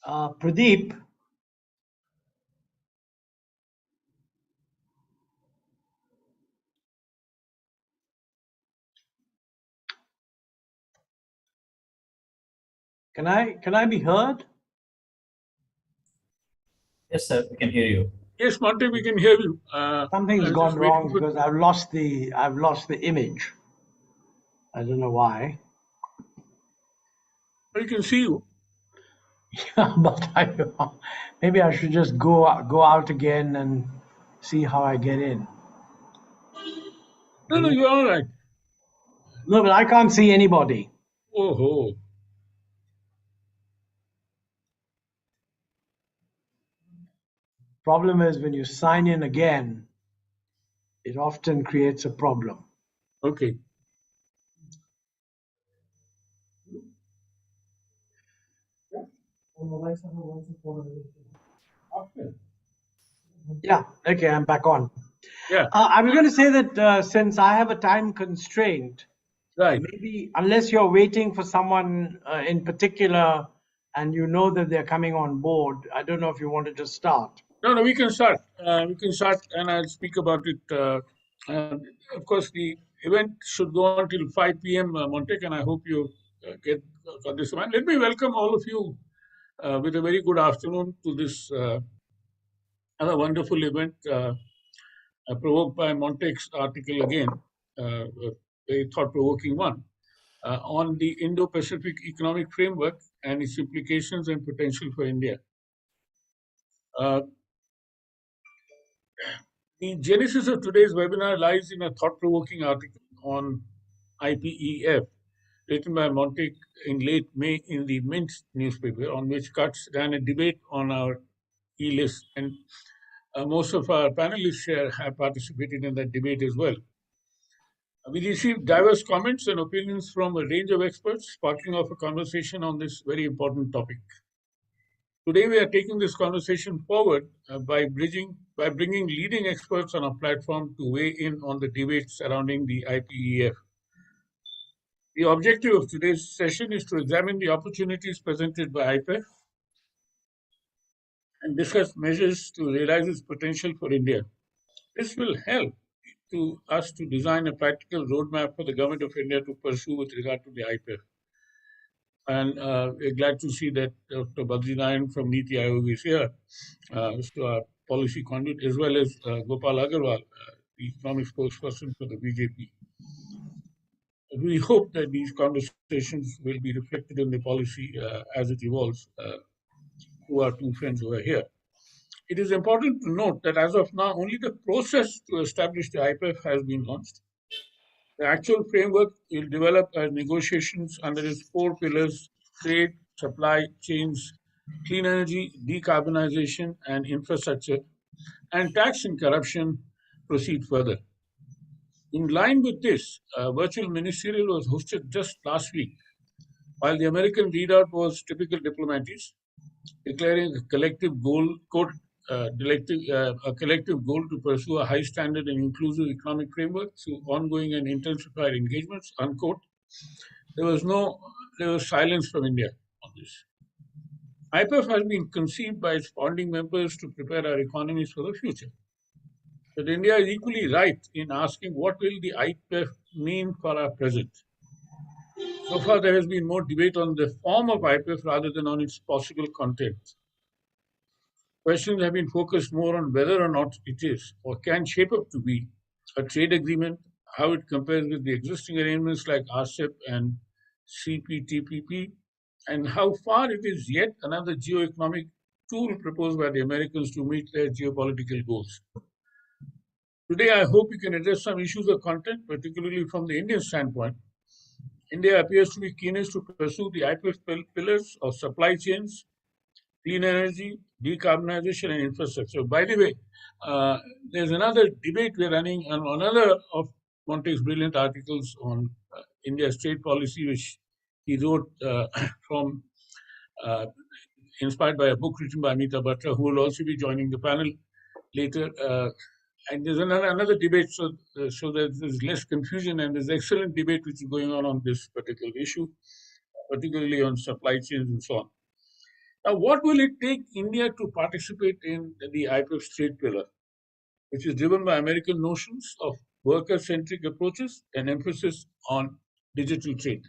Pradeep, can I be heard? Yes, sir, we can hear you. Yes, Monty, we can hear you. Something's gone wrong because I've lost the image. I don't know why. I can see you. Yeah, but maybe I should just go out again and see how I get in. No, you're all right. No, but I can't see anybody. Oh, Problem is when you sign in again, it often creates a problem. okay. Yeah, okay, I'm back on. Yeah, I was going to say that since I have a time constraint, right. maybe unless you're waiting for someone in particular and you know that they're coming on board, I don't know if you want to just start. No, we can start. And I'll speak about it. Uh, of course, the event should go on till 5 p.m. Montek, and I hope you get got this one. Let me welcome all of you with a very good afternoon to this other wonderful event provoked by Montek's article again, a very thought-provoking one, on the Indo-Pacific Economic Framework and its implications and potential for India. Uh, The genesis of today's webinar lies in a thought-provoking article on IPEF written by Montek in late May in the Mint newspaper, on which Cuts ran a debate on our e-list, and most of our panelists here have participated in that debate as well. We received diverse comments and opinions from a range of experts, sparking off a conversation on this very important topic. Today, we are taking this conversation forward by bringing leading experts on our platform to weigh in on the debate surrounding the IPEF. The objective of today's session is to examine the opportunities presented by IPEF and discuss measures to realize its potential for India. This will help us to design a practical roadmap for the government of India to pursue with regard to the IPEF. And we're glad to see that Dr. Badrinayan from Niti Aayog is here, so our policy conduit, as well as Gopal Agarwal, the economic spokesperson for the BJP. We hope that these conversations will be reflected in the policy as it evolves, who are two friends who are here. It is important to note that as of now, only the process to establish the IPEF has been launched. The actual framework will develop as negotiations under its four pillars: trade, supply chains, clean energy, decarbonization, and infrastructure, and tax and corruption proceed further. In line with this, a virtual ministerial was hosted just last week, while the American readout was typical diplomacy, declaring a collective goal, a collective goal to pursue a high standard and inclusive economic framework through ongoing and intensified engagements, unquote. There was silence from India on this. IPEF has been conceived by its founding members to prepare our economies for the future. But India is equally right in asking what will the IPEF mean for our present. So far, there has been more debate on the form of IPEF rather than on its possible content. Questions have been focused more on whether or not it is or can shape up to be a trade agreement, how it compares with the existing arrangements like RCEP and CPTPP, and how far it is yet another geo-economic tool proposed by the Americans to meet their geopolitical goals. Today, I hope we can address some issues of content, particularly from the Indian standpoint. India appears to be keenest to pursue the IPEF pillars of supply chains, clean energy, decarbonization, and infrastructure. By the way, there's another debate we're running on another of Montek's brilliant articles on India's trade policy, which he wrote from inspired by a book written by Amitabh Bhattara, who will also be joining the panel later. And there's another debate, so that there's less confusion, and there's excellent debate which is going on this particular issue, particularly on supply chains and so on. Now, what will it take India to participate in the IPEF trade pillar, which is driven by American notions of worker-centric approaches and emphasis on digital trade?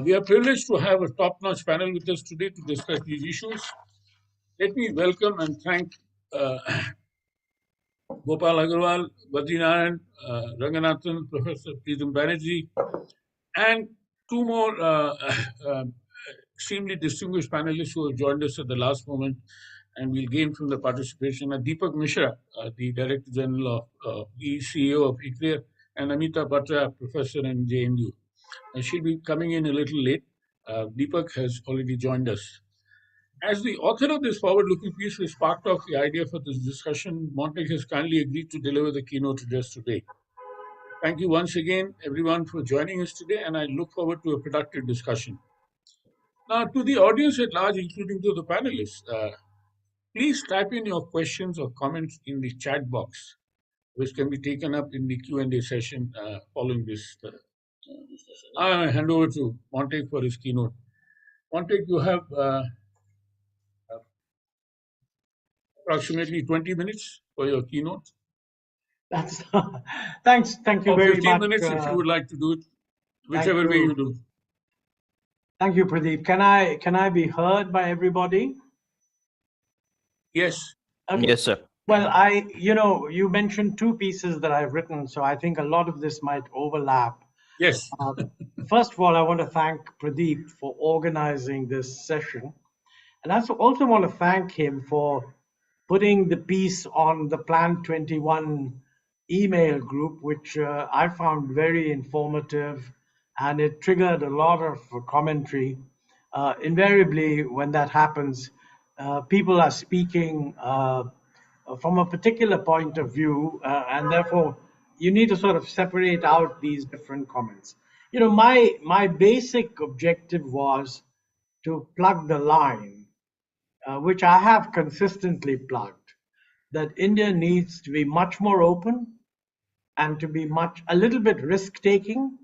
We are privileged to have a top-notch panel with us today to discuss these issues. Let me welcome and thank Gopal Agarwal, Badrinaran, Ranganathan, Professor Preetam Banerjee, and two more extremely distinguished panelists who have joined us at the last moment and we'll gain from the participation. Deepak Mishra, the Director General of the CEO of ICREER, and Amitabh Bhattara, Professor in JNU. She'll be coming in a little late. Deepak has already joined us. As the author of this forward-looking piece, which sparked off the idea for this discussion, Montek has kindly agreed to deliver the keynote address today. Thank you once again, everyone, for joining us today, and I look forward to a productive discussion. Now, to the audience at large, including to the panelists, please type in your questions or comments in the chat box, which can be taken up in the Q&A session following this. I hand over to Montek for his keynote. Montek, you have approximately 20 minutes for your keynote. That's thanks. Thank you or very 15 much. minutes if you would like to do it, whichever way you do. Thank you, Pradeep. Can I be heard by everybody? Yes. Okay. Yes, sir. Well, you mentioned two pieces that I've written, so I think a lot of this might overlap. Yes. First of all, I want to thank Pradeep for organizing this session. And I also want to thank him for putting the piece on the Plan 21 email group, which I found very informative, and it triggered a lot of commentary. Invariably, when that happens, people are speaking from a particular point of view, and therefore you need to sort of separate out these different comments. My basic objective was to plug the line, which I have consistently plugged, that India needs to be much more open and to be a little bit risk-taking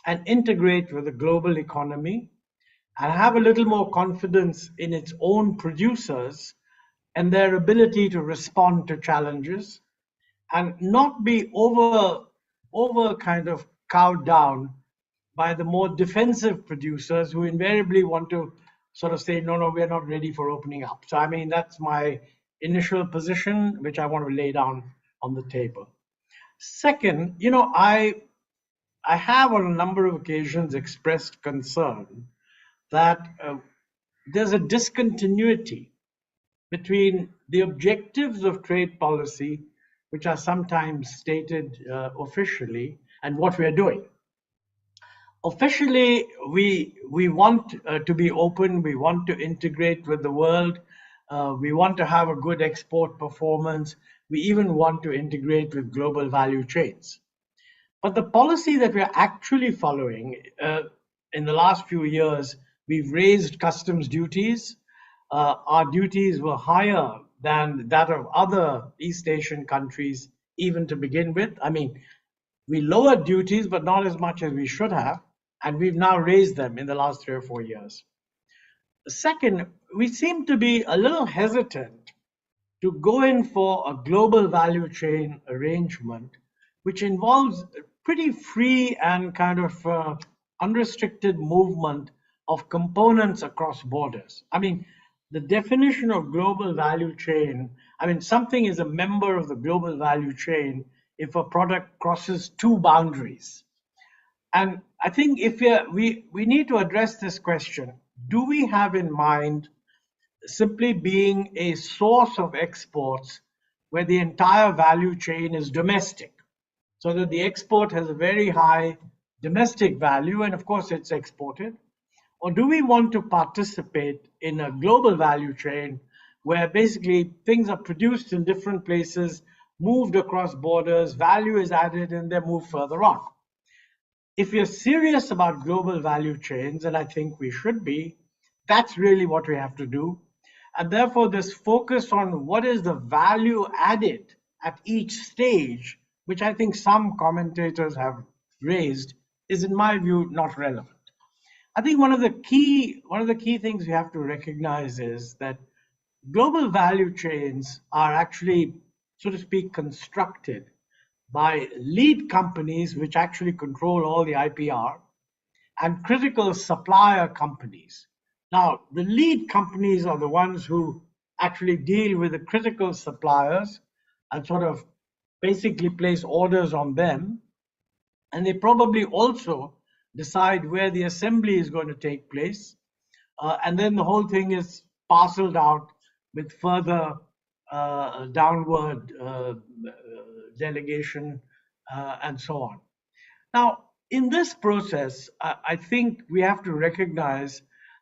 and integrate with the global economy and have a little more confidence in its own producers and their ability to respond to challenges and not be over kind of cowed down by the more defensive producers who invariably want to sort of say, no, we're not ready for opening up. So, I mean, that's my initial position, which I want to lay down on the table. Second, I have on a number of occasions expressed concern that there's a discontinuity between the objectives of trade policy, which are sometimes stated officially, and what we are doing. Officially, we want to be open, we want to integrate with the world, we want to have a good export performance, we even want to integrate with global value chains. But the policy that we're actually following, in the last few years, we've raised customs duties. Our duties were higher than that of other East Asian countries, even to begin with. I mean, we lowered duties, but not as much as we should have, and we've now raised them in the last 3 or 4 years. Second, we seem to be a little hesitant to go in for a global value chain arrangement, which involves pretty free and kind of unrestricted movement of components across borders. I mean, the definition of global value chain, something is a member of the global value chain if a product crosses 2 boundaries. And I think if we need to address this question, do we have in mind simply being a source of exports where the entire value chain is domestic, so that the export has a very high domestic value and of course it's exported? Or do we want to participate in a global value chain where basically things are produced in different places, moved across borders, value is added, and they're moved further on? If we're serious about global value chains, and I think we should be, that's really what we have to do. And therefore, this focus on what is the value added at each stage, which I think some commentators have raised, is in my view not relevant. I think one of the key things we have to recognize is that global value chains are actually, so to speak, constructed by lead companies which actually control all the IPR and critical supplier companies. Now, the lead companies are the ones who actually deal with the critical suppliers and sort of basically place orders on them, and they probably also decide where the assembly is going to take place. And then the whole thing is parceled out with further downward delegation and so on. Now, in this process, I think we have to recognize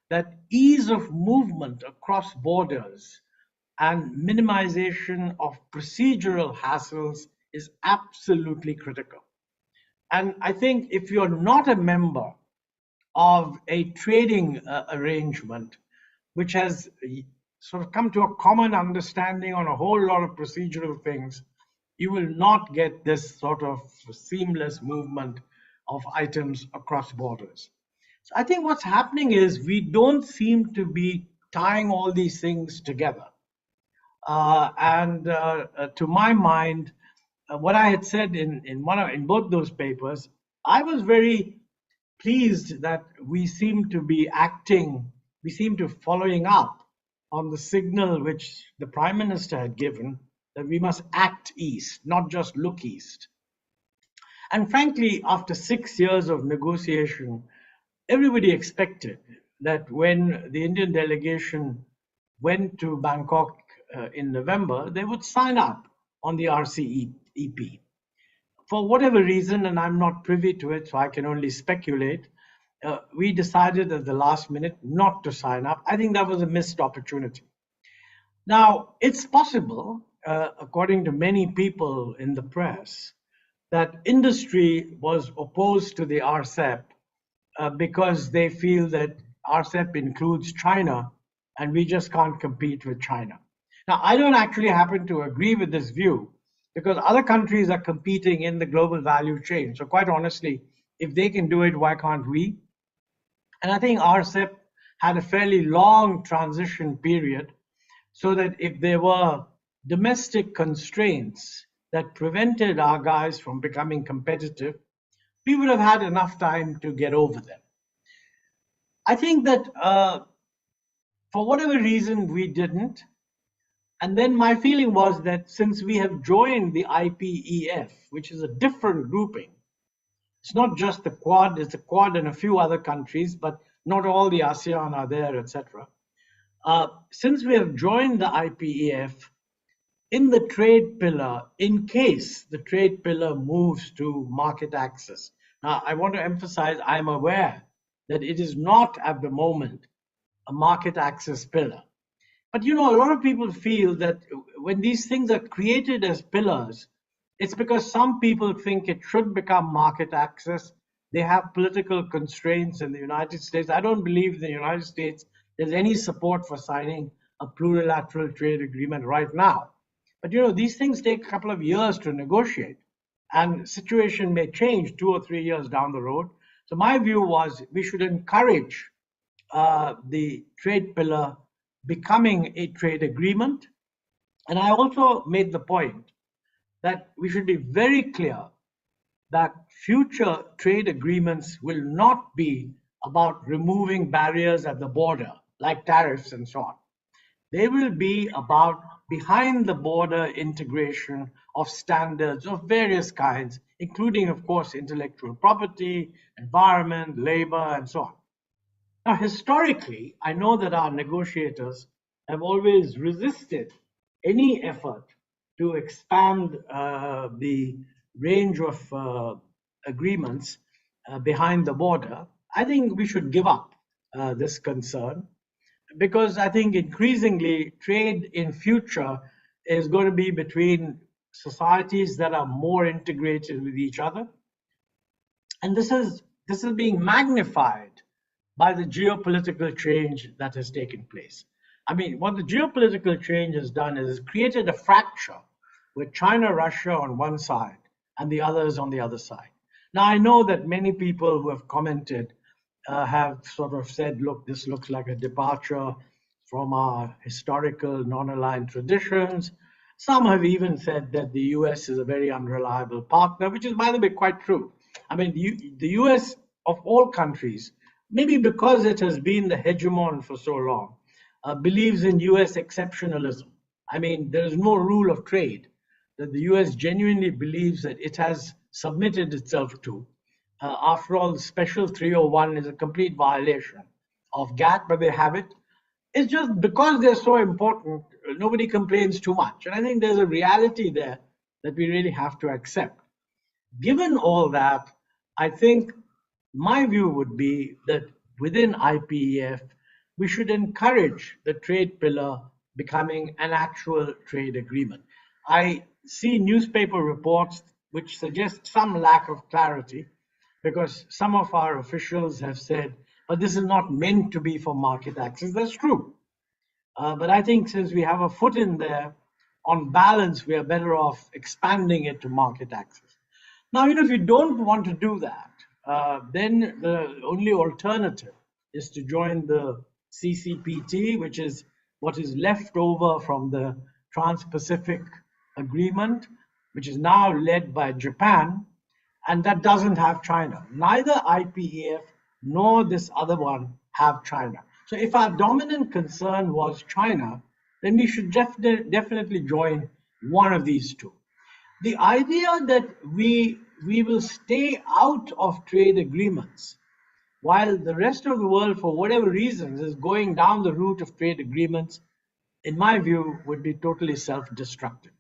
that ease of movement across borders and minimization of procedural hassles is absolutely critical. And I think if you're not a member of a trading arrangement which has sort of come to a common understanding on a whole lot of procedural things, you will not get this sort of seamless movement of items across borders. So I think what's happening is we don't seem to be tying all these things together. To my mind, what I had said in both those papers, I was very pleased that we seem to be following up on the signal which the Prime Minister had given that we must act east, not just look east. And frankly, after 6 years of negotiation, everybody expected that when the Indian delegation went to Bangkok in November, they would sign up on the RCEP. For whatever reason, and I'm not privy to it, so I can only speculate, we decided at the last minute not to sign up. I think that was a missed opportunity. Now, it's possible, according to many people in the press, that industry was opposed to the RCEP because they feel that RCEP includes China and we just can't compete with China. Now, I don't actually happen to agree with this view because other countries are competing in the global value chain. So quite honestly, if they can do it, why can't we? And I think RCEP had a fairly long transition period so that if there were domestic constraints that prevented our guys from becoming competitive, we would have had enough time to get over them. I think that for whatever reason we didn't. And then my feeling was that since we have joined the IPEF, which is a different grouping, it's not just the Quad, it's the Quad and a few other countries, but not all the Asean are there, etc. Since we have joined the IPEF, in the trade pillar, in case the trade pillar moves to market access. Now, I want to emphasize, I'm aware that it is not at the moment a market access pillar. But a lot of people feel that when these things are created as pillars, it's because some people think it should become market access. They have political constraints in the United States. I don't believe in the United States there's any support for signing a plurilateral trade agreement right now. But these things take a couple of years to negotiate, and the situation may change 2 or 3 years down the road. So my view was we should encourage the trade pillar becoming a trade agreement. And I also made the point that we should be very clear that future trade agreements will not be about removing barriers at the border, like tariffs and so on. They will be about behind the border integration of standards of various kinds, including, of course, intellectual property, environment, labor, and so on. Now, historically, I know that our negotiators have always resisted any effort to expand the range of agreements behind the border. I think we should give up this concern because I think increasingly trade in future is going to be between societies that are more integrated with each other. And this is being magnified by the geopolitical change that has taken place. I mean, what the geopolitical change has done is created a fracture with China, Russia on one side and the others on the other side. Now, I know that many people who have commented have sort of said, look, this looks like a departure from our historical non-aligned traditions. Some have even said that the US is a very unreliable partner, which is, by the way, quite true. I mean, the US, of all countries, maybe because it has been the hegemon for so long, believes in US exceptionalism. I mean, there is no rule of trade. that the US genuinely believes that it has submitted itself to. After all, the Special 301 is a complete violation of GATT, but they have it. It's just because they're so important, nobody complains too much. And I think there's a reality there that we really have to accept. Given all that, I think my view would be that within IPEF, we should encourage the trade pillar becoming an actual trade agreement. I see newspaper reports which suggest some lack of clarity because some of our officials have said, but this is not meant to be for market access. That's true. But I think since we have a foot in there, on balance, we are better off expanding it to market access. Now, if you don't want to do that, then the only alternative is to join the CCPT, which is what is left over from the Trans-Pacific Agreement, which is now led by Japan, and that doesn't have China. Neither IPEF nor this other one have China. So if our dominant concern was China, then we should definitely join one of these two. The idea that we will stay out of trade agreements while the rest of the world, for whatever reasons, is going down the route of trade agreements, in my view, would be totally self-destructive.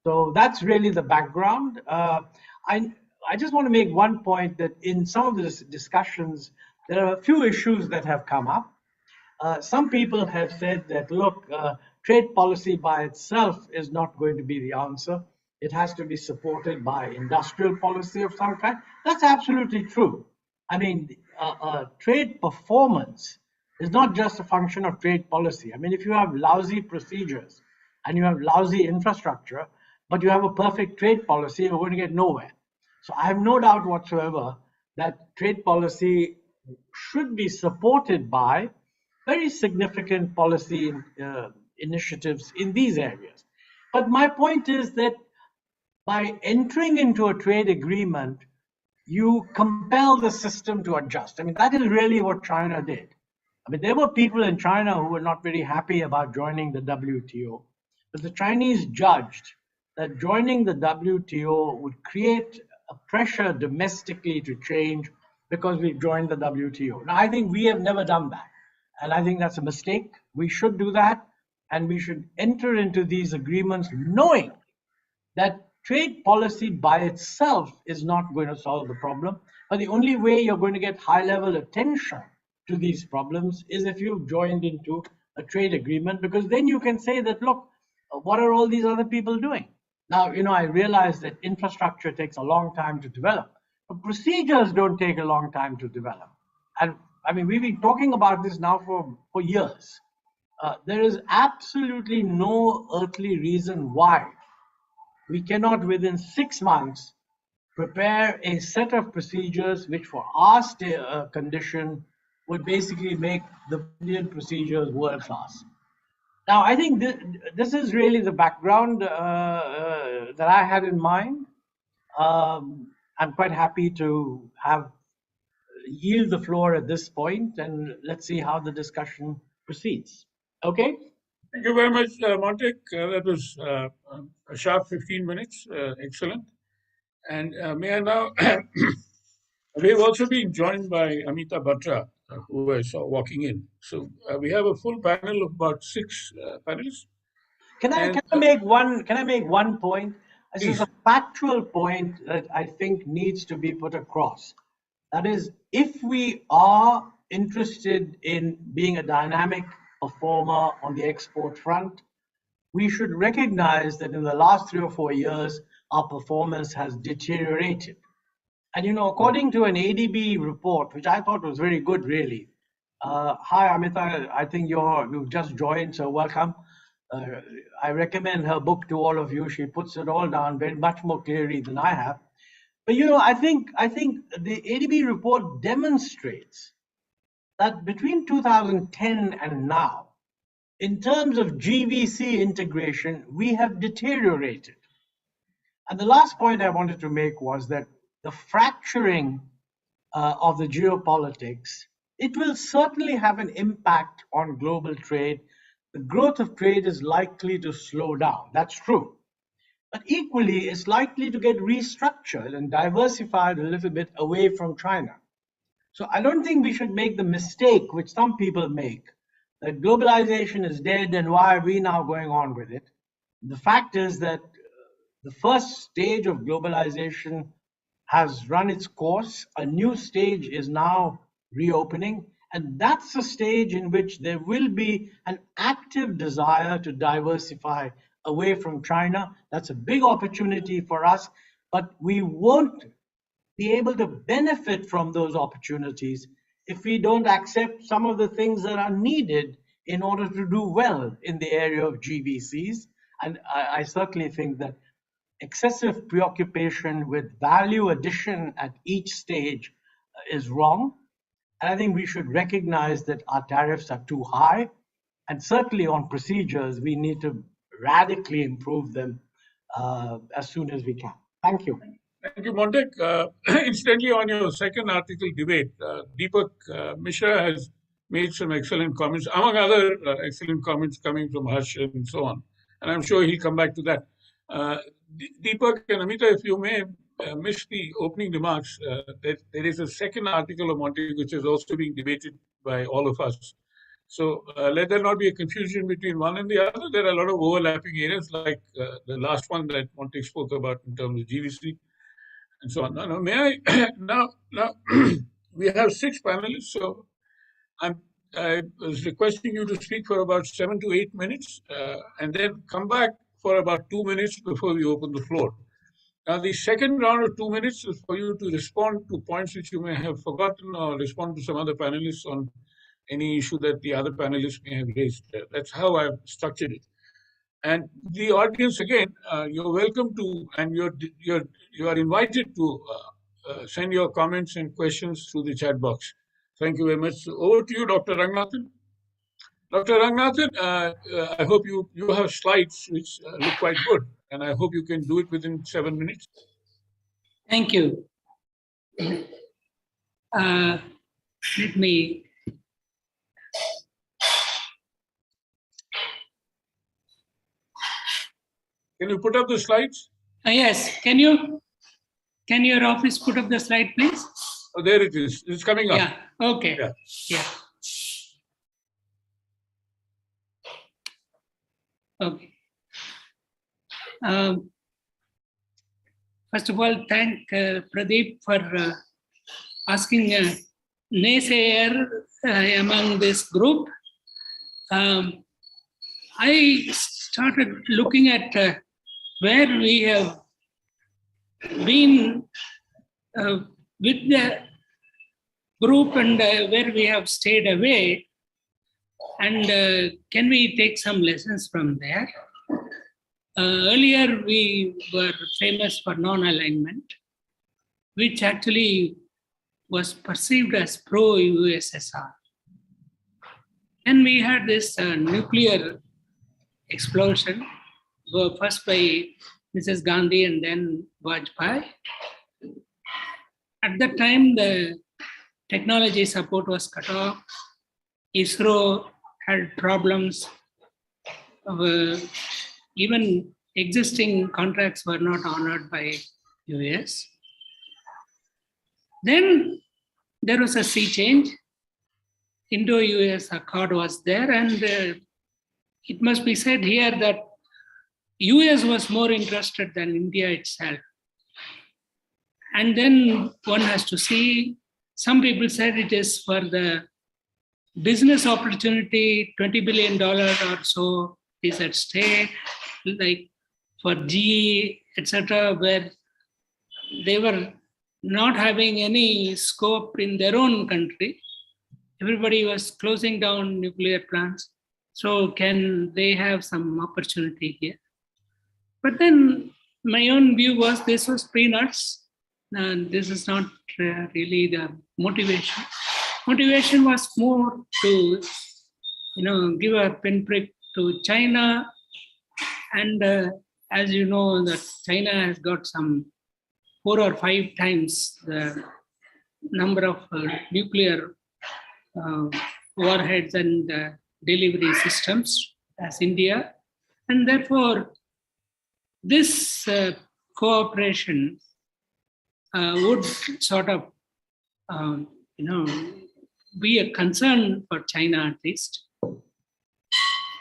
So that's really the background. I just want to make one point that in some of the discussions, there are a few issues that have come up. Some people have said that, look, trade policy by itself is not going to be the answer. It has to be supported by industrial policy of some kind. That's absolutely true. I mean, trade performance is not just a function of trade policy. I mean, if you have lousy procedures and you have lousy infrastructure, but you have a perfect trade policy, you're going to get nowhere. So I have no doubt whatsoever that trade policy should be supported by very significant policy initiatives in these areas. But my point is that by entering into a trade agreement, you compel the system to adjust. I mean, that is really what China did. I mean, there were people in China who were not very happy about joining the WTO, but the Chinese judged that joining the WTO would create a pressure domestically to change because we've joined the WTO. Now, I think we have never done that. And I think that's a mistake. We should do that. And we should enter into these agreements knowing that trade policy by itself is not going to solve the problem. But the only way you're going to get high level attention to these problems is if you've joined into a trade agreement, because then you can say that, look, what are all these other people doing? Now, I realize that infrastructure takes a long time to develop, but procedures don't take a long time to develop. And I mean, we've been talking about this now for years. There is absolutely no earthly reason why we cannot, within 6 months, prepare a set of procedures which, for our condition, would basically make the Indian procedures world class. Now, I think this is really the background that I had in mind. I'm quite happy to yield the floor at this point, and let's see how the discussion proceeds. Okay? Thank you very much, Montek. That was a sharp 15 minutes. Excellent. And may I now, we've also been joined by Amitabh Bhattara, who I saw walking in. So we have a full panel of about 6 panelists. Can I make one point? This is a factual point that I think needs to be put across. That is, if we are interested in being a dynamic performer on the export front, we should recognize that in the last 3 or 4 years, our performance has deteriorated. And according to an ADB report, which I thought was very good, really. Hi, Amita. I think you've just joined, so welcome. I recommend her book to all of you. She puts it all down very much more clearly than I have. But I think the ADB report demonstrates that between 2010 and now, in terms of GVC integration, we have deteriorated. And the last point I wanted to make was that the fracturing of the geopolitics, it will certainly have an impact on global trade. The growth of trade is likely to slow down. That's true. but equally it's likely to get restructured and diversified a little bit away from China. So I don't think we should make the mistake which some people make, that globalization is dead and why are we now going on with it? The fact is that the first stage of globalization has run its course. A new stage is now reopening, and that's a stage in which there will be an active desire to diversify away from China. That's a big opportunity for us, but we won't be able to benefit from those opportunities if we don't accept some of the things that are needed in order to do well in the area of GVCs. And I certainly think that excessive preoccupation with value addition at each stage is wrong. And I think we should recognize that our tariffs are too high. And certainly on procedures, we need to radically improve them as soon as we can. Thank you. Thank you, Montek. Incidentally, on your second article debate, Deepak Mishra has made some excellent comments, among other excellent comments coming from Harsh and so on. And I'm sure he'll come back to that. Deepak and Amita, if you may miss the opening remarks, there is a second article of Montek which is also being debated by all of us. So let there not be a confusion between one and the other. There are a lot of overlapping areas, like the last one that Montek spoke about in terms of GVC and so on. Now, may I now we have 6 panelists, so I was requesting you to speak for about 7 to 8 minutes, and then come back for about 2 minutes before we open the floor. Now, the second round of 2 minutes is for you to respond to points which you may have forgotten, or respond to some other panelists on any issue that the other panelists may have raised. That's how I've structured it. And the audience, again, you're welcome to, and you are invited to send your comments and questions through the chat box. Thank you very much. So over to you, Dr. Ranganathan. Dr. Ranganathan, I hope you have slides which look quite good, and I hope you can do it within 7 minutes. Thank you. Let me. Can you put up the slides? Yes. Can your office put up the slide, please? Oh, there it is. It's coming up. Yeah. Okay. Yeah. Okay. First of all, thank Pradeep for asking a naysayer among this group. I started looking at where we have been with the group and where we have stayed away, and can we take some lessons from there? Earlier, we were famous for non-alignment, which actually was perceived as pro-USSR. And we had this nuclear explosion, first by Mrs. Gandhi and then Vajpayee. At that time, the technology support was cut off. ISRO had problems. Even existing contracts were not honored by US. Then there was a sea change. Indo-US Accord was there, and it must be said here that US was more interested than India itself. And then one has to see, some people said it is for the business opportunity, $20 billion or so is at stake, like for GE, etc., where they were not having any scope in their own country. Everybody was closing down nuclear plants. So can they have some opportunity here? But then my own view was this was peanuts. And this is not really the motivation. Motivation was more to, give a pinprick to China. And as you know, that China has got some 4 or 5 times the number of nuclear warheads and delivery systems as India. And therefore, this cooperation would sort of, be a concern for China at least.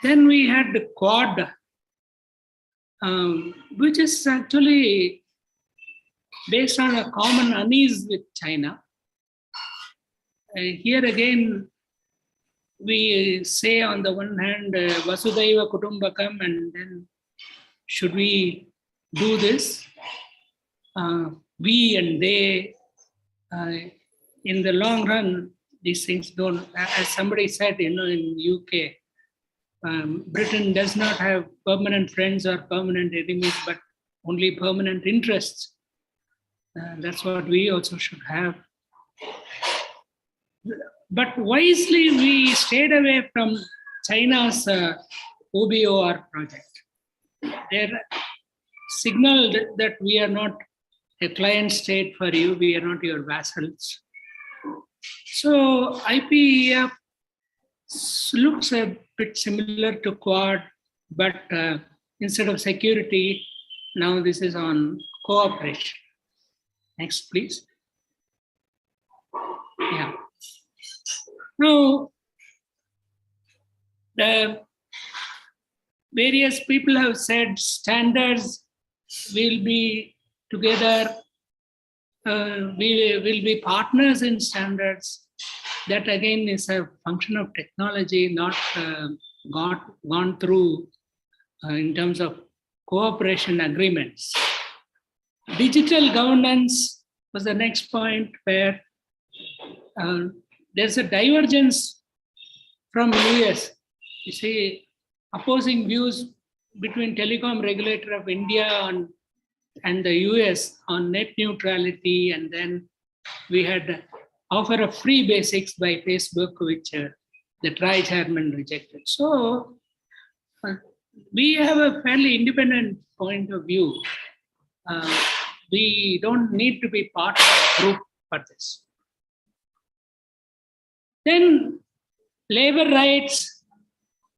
Then we had the Quad, which is actually based on a common unease with China. Here again, we say on the one hand, Vasudhaiva Kutumbakam, and then should we do this? We and they, in the long run, these things don't, as somebody said, in UK, Britain does not have permanent friends or permanent enemies, but only permanent interests. That's what we also should have. But wisely, we stayed away from China's OBOR project. They signaled that we are not a client state for you, we are not your vassals. So IPEF looks a bit similar to Quad, but instead of security, now this is on cooperation. Next, please. Yeah. Now, the various people have said standards will be together, we will be partners in standards. That again is a function of technology, not gone through in terms of cooperation agreements. Digital governance was the next point where there's a divergence from US. You see, opposing views between Telecom Regulator of India and the US on net neutrality, and then we had offer of free basics by Facebook, which the TRI chairman rejected. So we have a fairly independent point of view. We don't need to be part of a group for this. Then labor rights,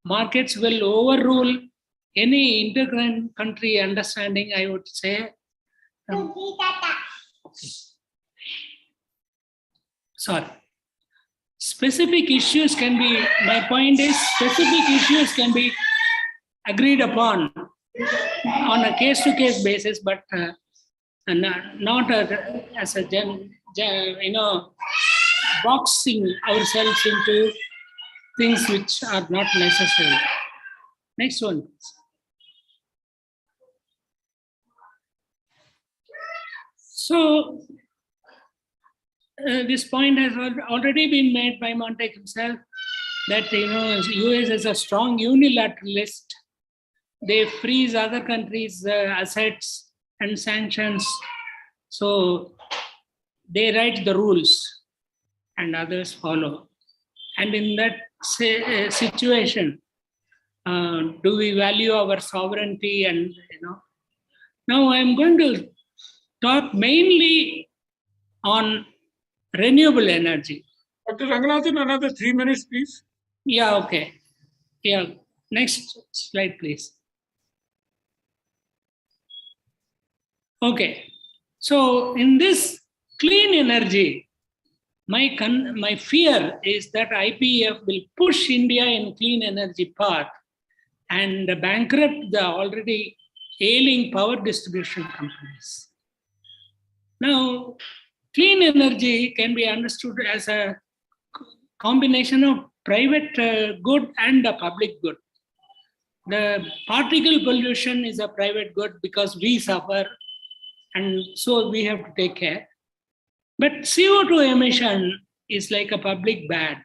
markets will overrule any inter-country understanding, I would say. Sorry. Specific issues can be, my point is, specific issues can be agreed upon on a case-to-case basis, but not as a boxing ourselves into things which are not necessary. Next one, please. So this point has already been made by Montek himself that US is a strong unilateralist. They freeze other countries' assets and sanctions. So they write the rules and others follow. And in that situation, do we value our sovereignty? And now I'm going to talk mainly on renewable energy. Dr. Ranganathan, another 3 minutes, please. Yeah, okay. Yeah, next slide, please. Okay, so in this clean energy, my fear is that IPEF will push India in clean energy path and bankrupt the already ailing power distribution companies. Now, clean energy can be understood as a combination of private good and a public good. The particle pollution is a private good because we suffer, and so we have to take care. But CO2 emission is like a public bad.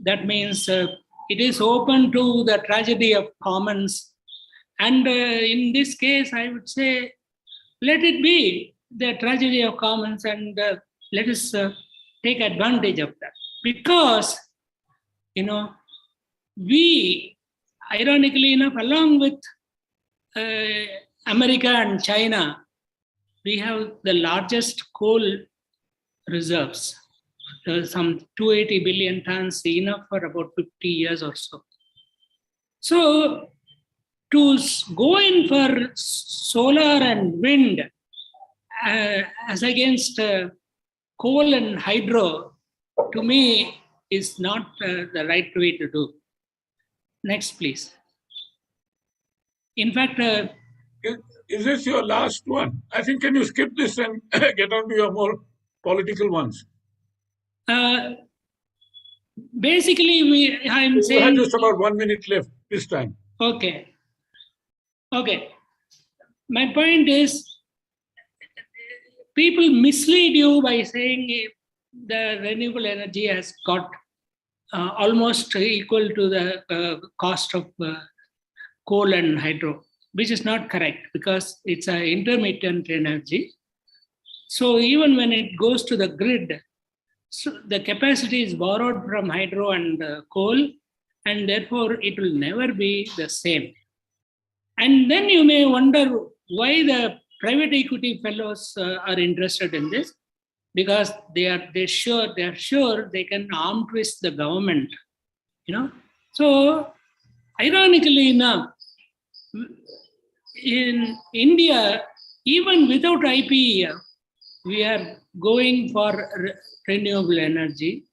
That means it is open to the tragedy of commons. And in this case, I would say, let it be the tragedy of commons, and let us take advantage of that. Because, we, ironically enough, along with America and China, we have the largest coal reserves. Some 280 billion tons, enough for about 50 years or so. So to go in for solar and wind as against coal and hydro, to me, is not the right way to do. Next, please. In fact, is this your last one? I think, can you skip this and get on to your more political ones? Basically, I'm saying... You have just about 1 minute left this time. Okay. My point is, people mislead you by saying the renewable energy has got almost equal to the cost of coal and hydro, which is not correct because it's an intermittent energy. So even when it goes to the grid, so the capacity is borrowed from hydro and coal, and therefore it will never be the same. And then you may wonder why the private equity fellows are interested in this, because they're sure they can arm twist the government, So ironically enough, in India, even without IPEF, we are going for renewable energy,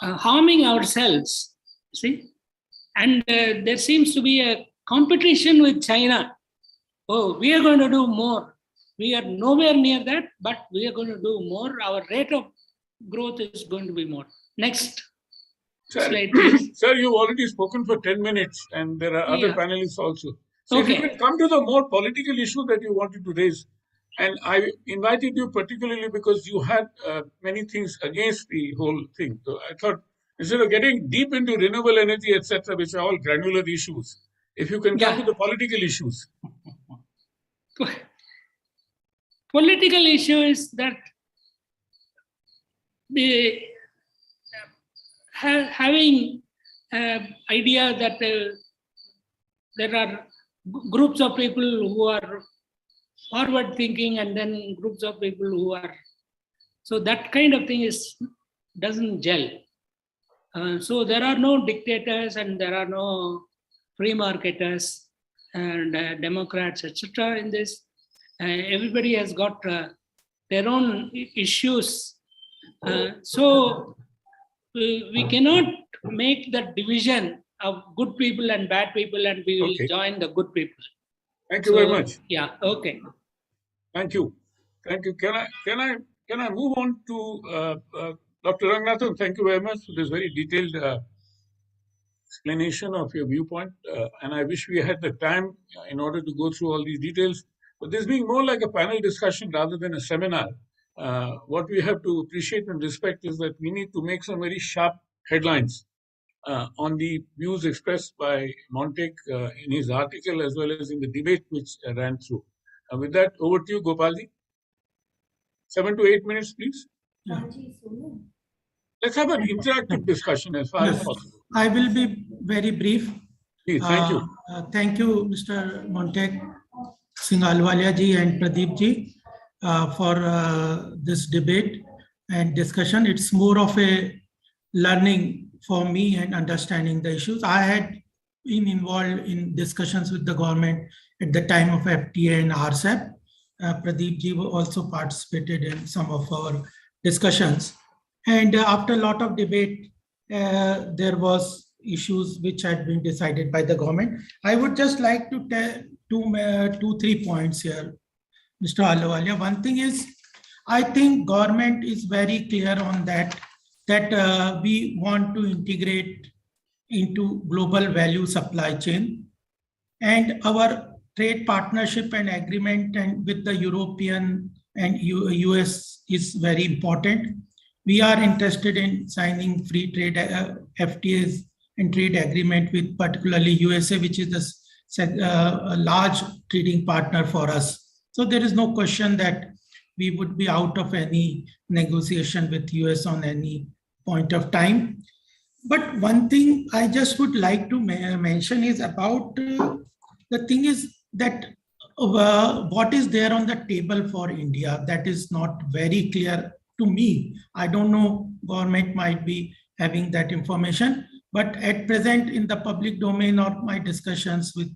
harming ourselves, see? And there seems to be a competition with China. Oh, we are going to do more. We are nowhere near that, but we are going to do more. Our rate of growth is going to be more. Next slide, please. Sir, you've already spoken for 10 minutes and there are other panelists also. So Okay. if you can come to the more political issue that you wanted to raise. And I invited you particularly because you had many things against the whole thing. So I thought, instead of getting deep into renewable energy, etc., which are all granular issues, if you can come to the political issues. Political issue is that the having idea that there are groups of people who are forward thinking and then groups of people who are, so that kind of thing doesn't gel. So there are no dictators and there are no free marketers and Democrats, etc. in this. Everybody has got their own issues. So we cannot make that division of good people and bad people and we will join the good people. Thank you very much. Yeah, okay. Thank you. Can I move on to Dr. Ranganathan? Thank you very much for this very detailed explanation of your viewpoint. And I wish we had the time in order to go through all these details. But this being more like a panel discussion rather than a seminar, what we have to appreciate and respect is that we need to make some very sharp headlines on the views expressed by Montek in his article as well as in the debate which ran through. With that, over to you, Gopalji. 7 to 8 minutes, please. Yeah. Let's have an interactive discussion as far as possible. I will be very brief. Please, thank you. Thank you, Mr. Montek, Singh Ahluwalia ji and Pradeep ji for this debate and discussion. It's more of a learning for me and understanding the issues. I had been involved in discussions with the government at the time of FTA and RCEP. Pradeep ji also participated in some of our discussions. And after a lot of debate, there was issues which had been decided by the government. I would just like to tell 2-3 points here, Mr. Ahluwalia. One thing is, I think government is very clear on that we want to integrate into global value supply chain, and our trade partnership and agreement and with the European and US is very important. We are interested in signing free trade FTAs and trade agreement with particularly USA, which is a large trading partner for us. So there is no question that we would be out of any negotiation with US on any point of time. But one thing I just would like to mention is about the thing is that what is there on the table for India, that is not very clear to me. I don't know, government might be having that information, but at present in the public domain or my discussions with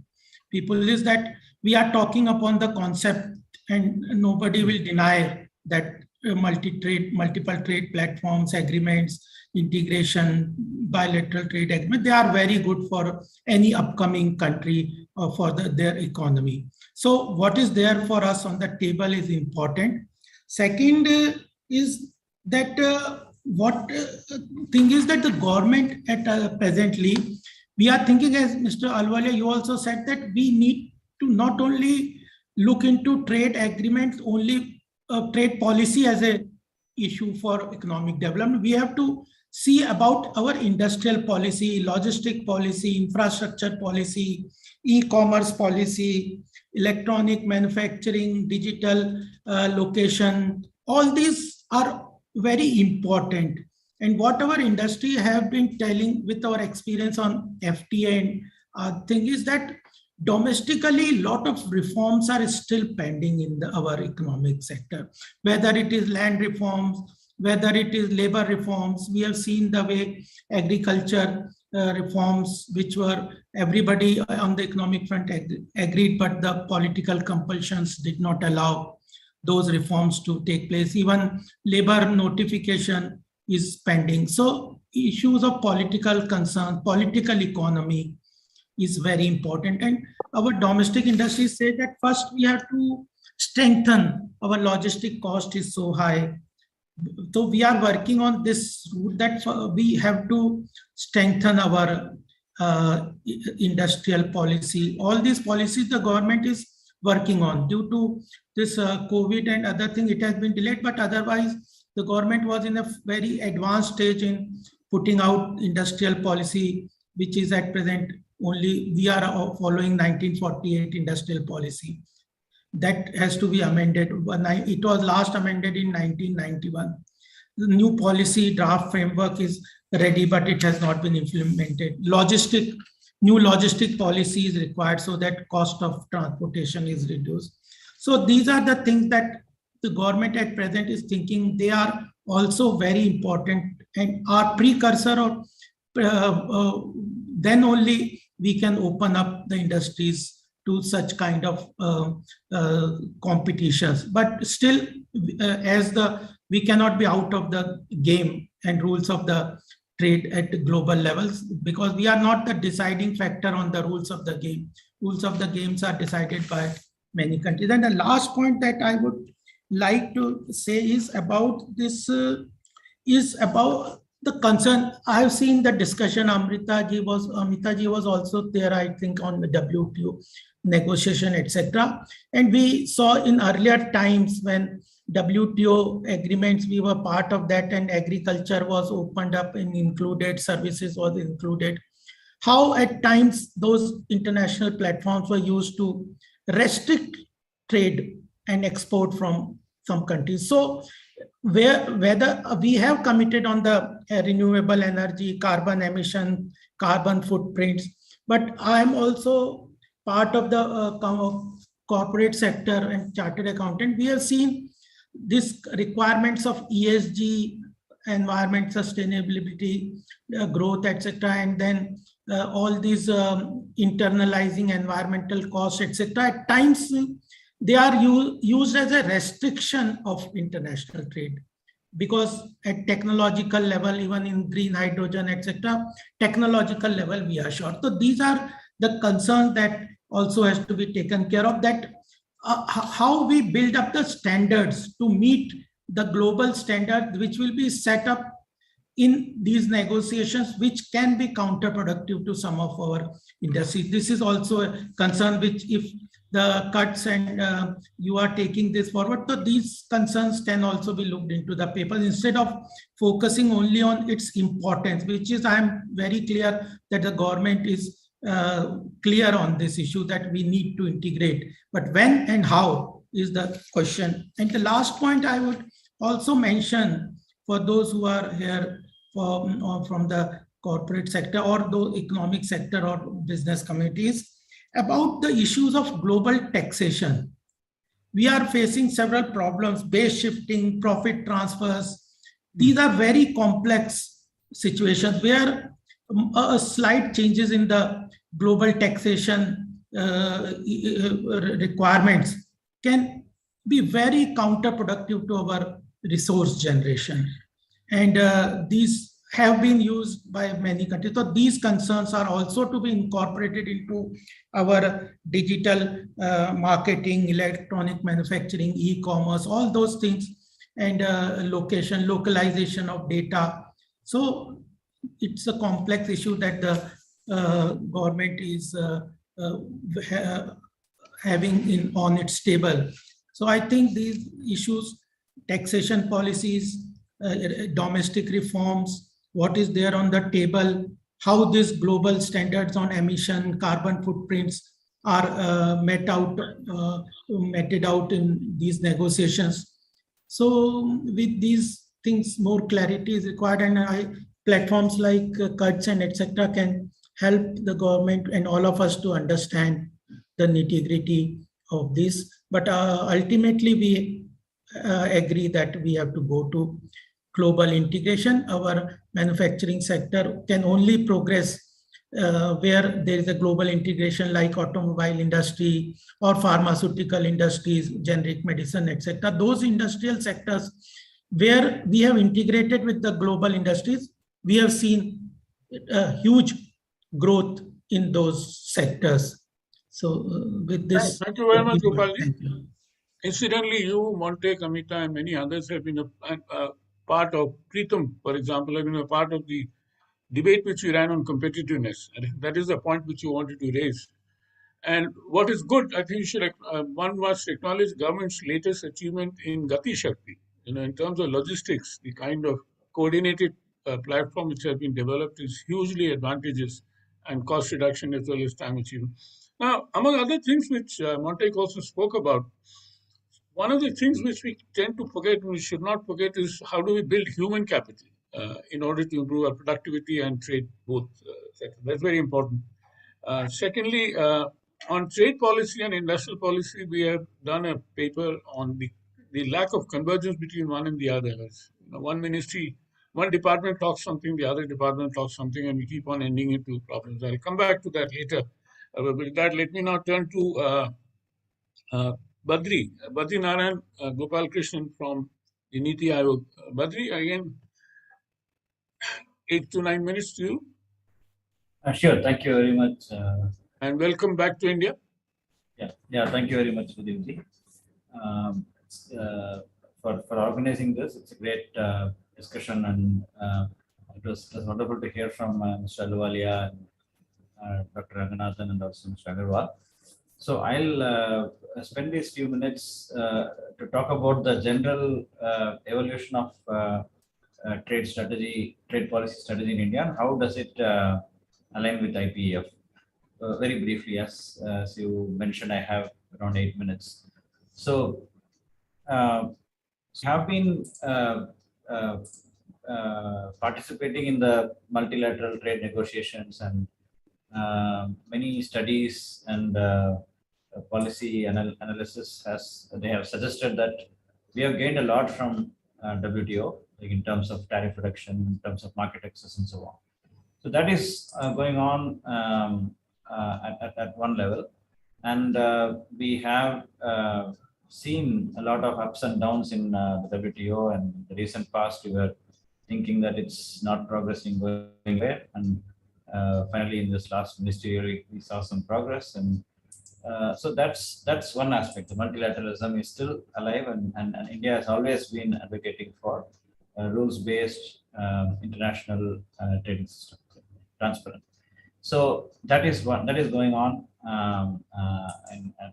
people is that we are talking upon the concept, and nobody will deny that multiple trade platforms, agreements, integration, bilateral trade agreement, they are very good for any upcoming country or for their economy. So what is there for us on the table is important. Second is that thing is that the government at presently, we are thinking, as Mr. Ahluwalia, you also said, that we need to not only look into trade agreements, only trade policy as a issue for economic development. We have to see about our industrial policy, logistic policy, infrastructure policy, e-commerce policy, electronic manufacturing, digital location. All these are very important. And what our industry have been telling with our experience on FTA and thing is that domestically, a lot of reforms are still pending in our economic sector, whether it is land reforms, whether it is labor reforms. We have seen the way agriculture reforms, which were everybody on the economic front agreed, but the political compulsions did not allow those reforms to take place. Even labor notification is pending. So issues of political concern, political economy is very important. And our domestic industries say that first we have to strengthen our logistic cost is so high. So we are working on this route that we have to strengthen our industrial policy. All these policies the government is working on. Due to this COVID and other thing, it has been delayed, but otherwise the government was in a very advanced stage in putting out industrial policy, which is at present only we are following 1948 industrial policy. That has to be amended. It was last amended in 1991. The new policy draft framework is ready, but it has not been implemented. New logistic policy is required so that cost of transportation is reduced. So these are the things that the government at present is thinking. They are also very important and are precursor of then only we can open up the industries to such kind of competitions. But still, we cannot be out of the game and rules of the trade at global levels, because we are not the deciding factor on the rules of the game. Rules of the games are decided by many countries. And the last point that I would like to say is about this, is about the concern. I've seen the discussion. Amrita ji was also there, I think, on the WTO negotiation, etc. And we saw in earlier times when WTO agreements, we were part of that, and agriculture was opened up and included, services was included. How at times those international platforms were used to restrict trade and export from some countries. So whether we have committed on the renewable energy, carbon emission, carbon footprints, but I am also part of the corporate sector and chartered accountant. We have seen this requirements of ESG, environment sustainability, growth, etc., and then all these internalizing environmental costs, etc. At times they are used as a restriction of international trade, because at technological level, even in green hydrogen, etc., technological level we are short. So these are the concerns that also has to be taken care of, that how we build up the standards to meet the global standard which will be set up in these negotiations, which can be counterproductive to some of our industries. This is also a concern which, if the cuts and you are taking this forward, so these concerns can also be looked into the papers instead of focusing only on its importance, which is, I am very clear that the government is clear on this issue that we need to integrate, but when and how is the question. And the last point I would also mention for those who are here from the corporate sector or the economic sector or business communities, about the issues of global taxation. We are facing several problems: base shifting, profit transfers. These are very complex situations where slight changes in the global taxation requirements can be very counterproductive to our resource generation. And these have been used by many countries. So these concerns are also to be incorporated into our digital marketing, electronic manufacturing, e-commerce, all those things, and localization of data. So it's a complex issue that the government is having on its table. So I think these issues, taxation policies, domestic reforms, what is there on the table, how these global standards on emission, carbon footprints are meted out in these negotiations. So with these things, more clarity is required, and platforms like CUTS and etc. can help the government and all of us to understand the nitty-gritty of this. But ultimately, we agree that we have to go to global integration. Our manufacturing sector can only progress where there is a global integration, like automobile industry or pharmaceutical industries, generic medicine, etc. Those industrial sectors where we have integrated with the global industries, we have seen a huge growth in those sectors. So with this, thank you very much, Gopalji. Thank you. Incidentally, you, Montek, Amita, and many others have been a part of, Preetham, for example, have been a part of the debate which we ran on competitiveness. I think that is the point which you wanted to raise. And what is good, I think you should, one must acknowledge government's latest achievement in Gati Shakti. In terms of logistics, the kind of coordinated platform which has been developed is hugely advantageous and cost reduction as well as time achievement. Now, among other things which Montek also spoke about, one of the things which we tend to forget, and we should not forget, is how do we build human capital in order to improve our productivity and trade both sectors. That's very important. Secondly, on trade policy and industrial policy, we have done a paper on the lack of convergence between one and the other. One ministry, one department talks something, the other department talks something, and we keep on ending into problems. I'll come back to that later. With that, let me now turn to Badri Narayan Gopal Krishnan from the Niti Aayog. Badri, again, 8 to 9 minutes to you. Sure, thank you very much. And welcome back to India. Yeah, thank you very much, Pradeepji. For organizing this. It's a great discussion, and it was wonderful to hear from Mr. Ahluwalia and Dr. Ranganathan and also Mr. Agarwal. So I'll spend these few minutes to talk about the general evolution of trade policy strategy in India, and how does it align with IPEF. Very briefly, as you mentioned, I have around 8 minutes. So have been participating in the multilateral trade negotiations, and many studies and policy analysis they have suggested that we have gained a lot from WTO, like in terms of tariff reduction, in terms of market access, and so on. So that is going on at one level, and we have seen a lot of ups and downs in the WTO, and in the recent past we were thinking that it's not progressing going anywhere, and finally in this last ministerial we saw some progress, and so that's one aspect. The multilateralism is still alive, and India has always been advocating for rules-based international trading system, transparent. So that is going on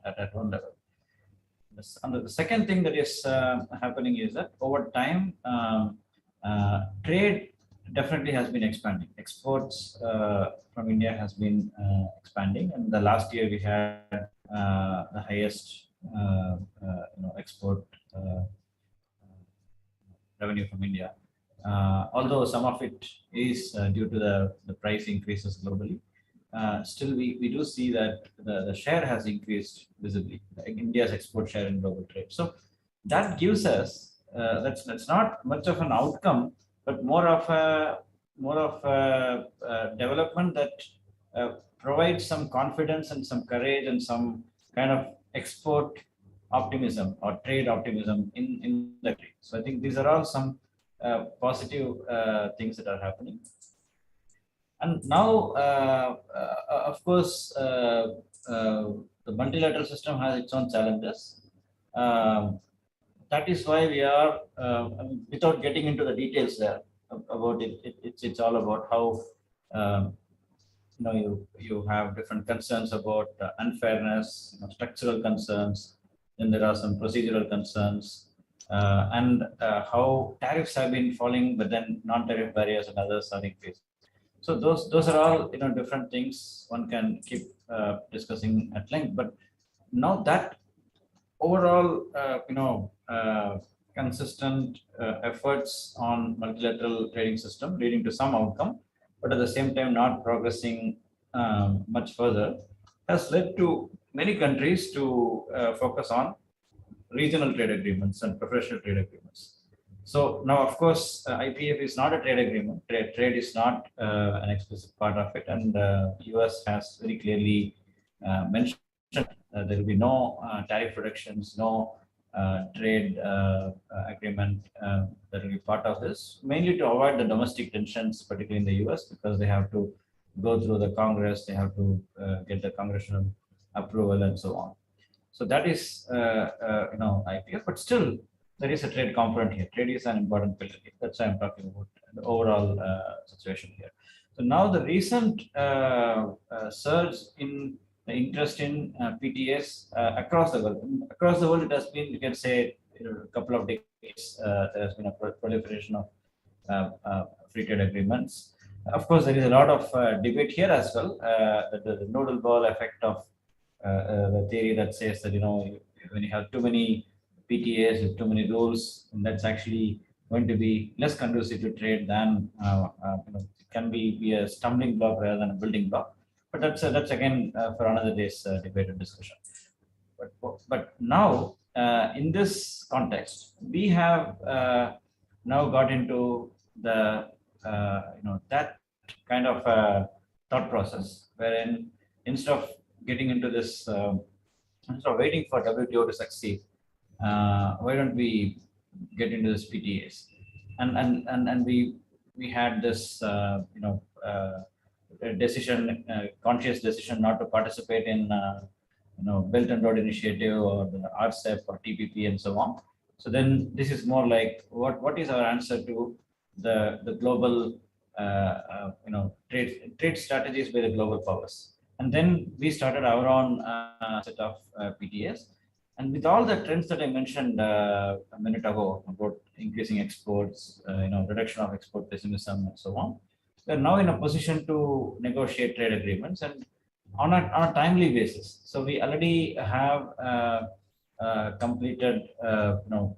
at one level. The second thing that is happening is that over time, trade definitely has been expanding. Exports from India has been expanding, and the last year we had the highest export revenue from India. Although some of it is due to the price increases globally, still we do see that the share has increased visibly, India's export share in global trade. So that gives us that's not much of an outcome, but more of a development that provide some confidence and some courage and some kind of export optimism or trade optimism in the country. So I think these are all some positive things that are happening. And now, of course, the multilateral system has its own challenges. That is why we are, without getting into the details there about it, it's all about how you have different concerns about unfairness, structural concerns. Then there are some procedural concerns, and how tariffs have been falling, but then non-tariff barriers and others are increasing. So those are all different things one can keep discussing at length. But now that overall consistent efforts on multilateral trading system leading to some outcome, but at the same time not progressing much further, has led to many countries to focus on regional trade agreements and preferential trade agreements. So now, of course, IPF is not a trade agreement. Trade is not an explicit part of it, and US has very clearly mentioned there will be no tariff reductions, no trade agreement that will be part of this, mainly to avoid the domestic tensions, particularly in the US, because they have to go through the Congress, they have to get the congressional approval and so on. So that is, IPF, but still there is a trade component here. Trade is an important pillar here. That's why I'm talking about the overall situation here. So now the recent surge in the interest in PTAs across the world. Across the world, it has been, you can say, a couple of decades, there has been a proliferation of free trade agreements. Of course, there is a lot of debate here as well. The noodle ball effect of the theory that says that, when you have too many PTAs with too many rules, and that's actually going to be less conducive to trade than, it can be a stumbling block rather than a building block. But that's again for another day's debate and discussion. But now, in this context, we have now got into the that kind of thought process, wherein instead of getting into this, instead of waiting for WTO to succeed, why don't we get into this PTAs? And we had this decision, conscious decision not to participate in Belt and Road Initiative or the RCEP or TPP and so on. So then this is more like what is our answer to the global trade strategies by the global powers. And then we started our own set of PTAs. And with all the trends that I mentioned a minute ago about increasing exports, reduction of export pessimism and so on, we're now in a position to negotiate trade agreements and on a timely basis. So we already have completed,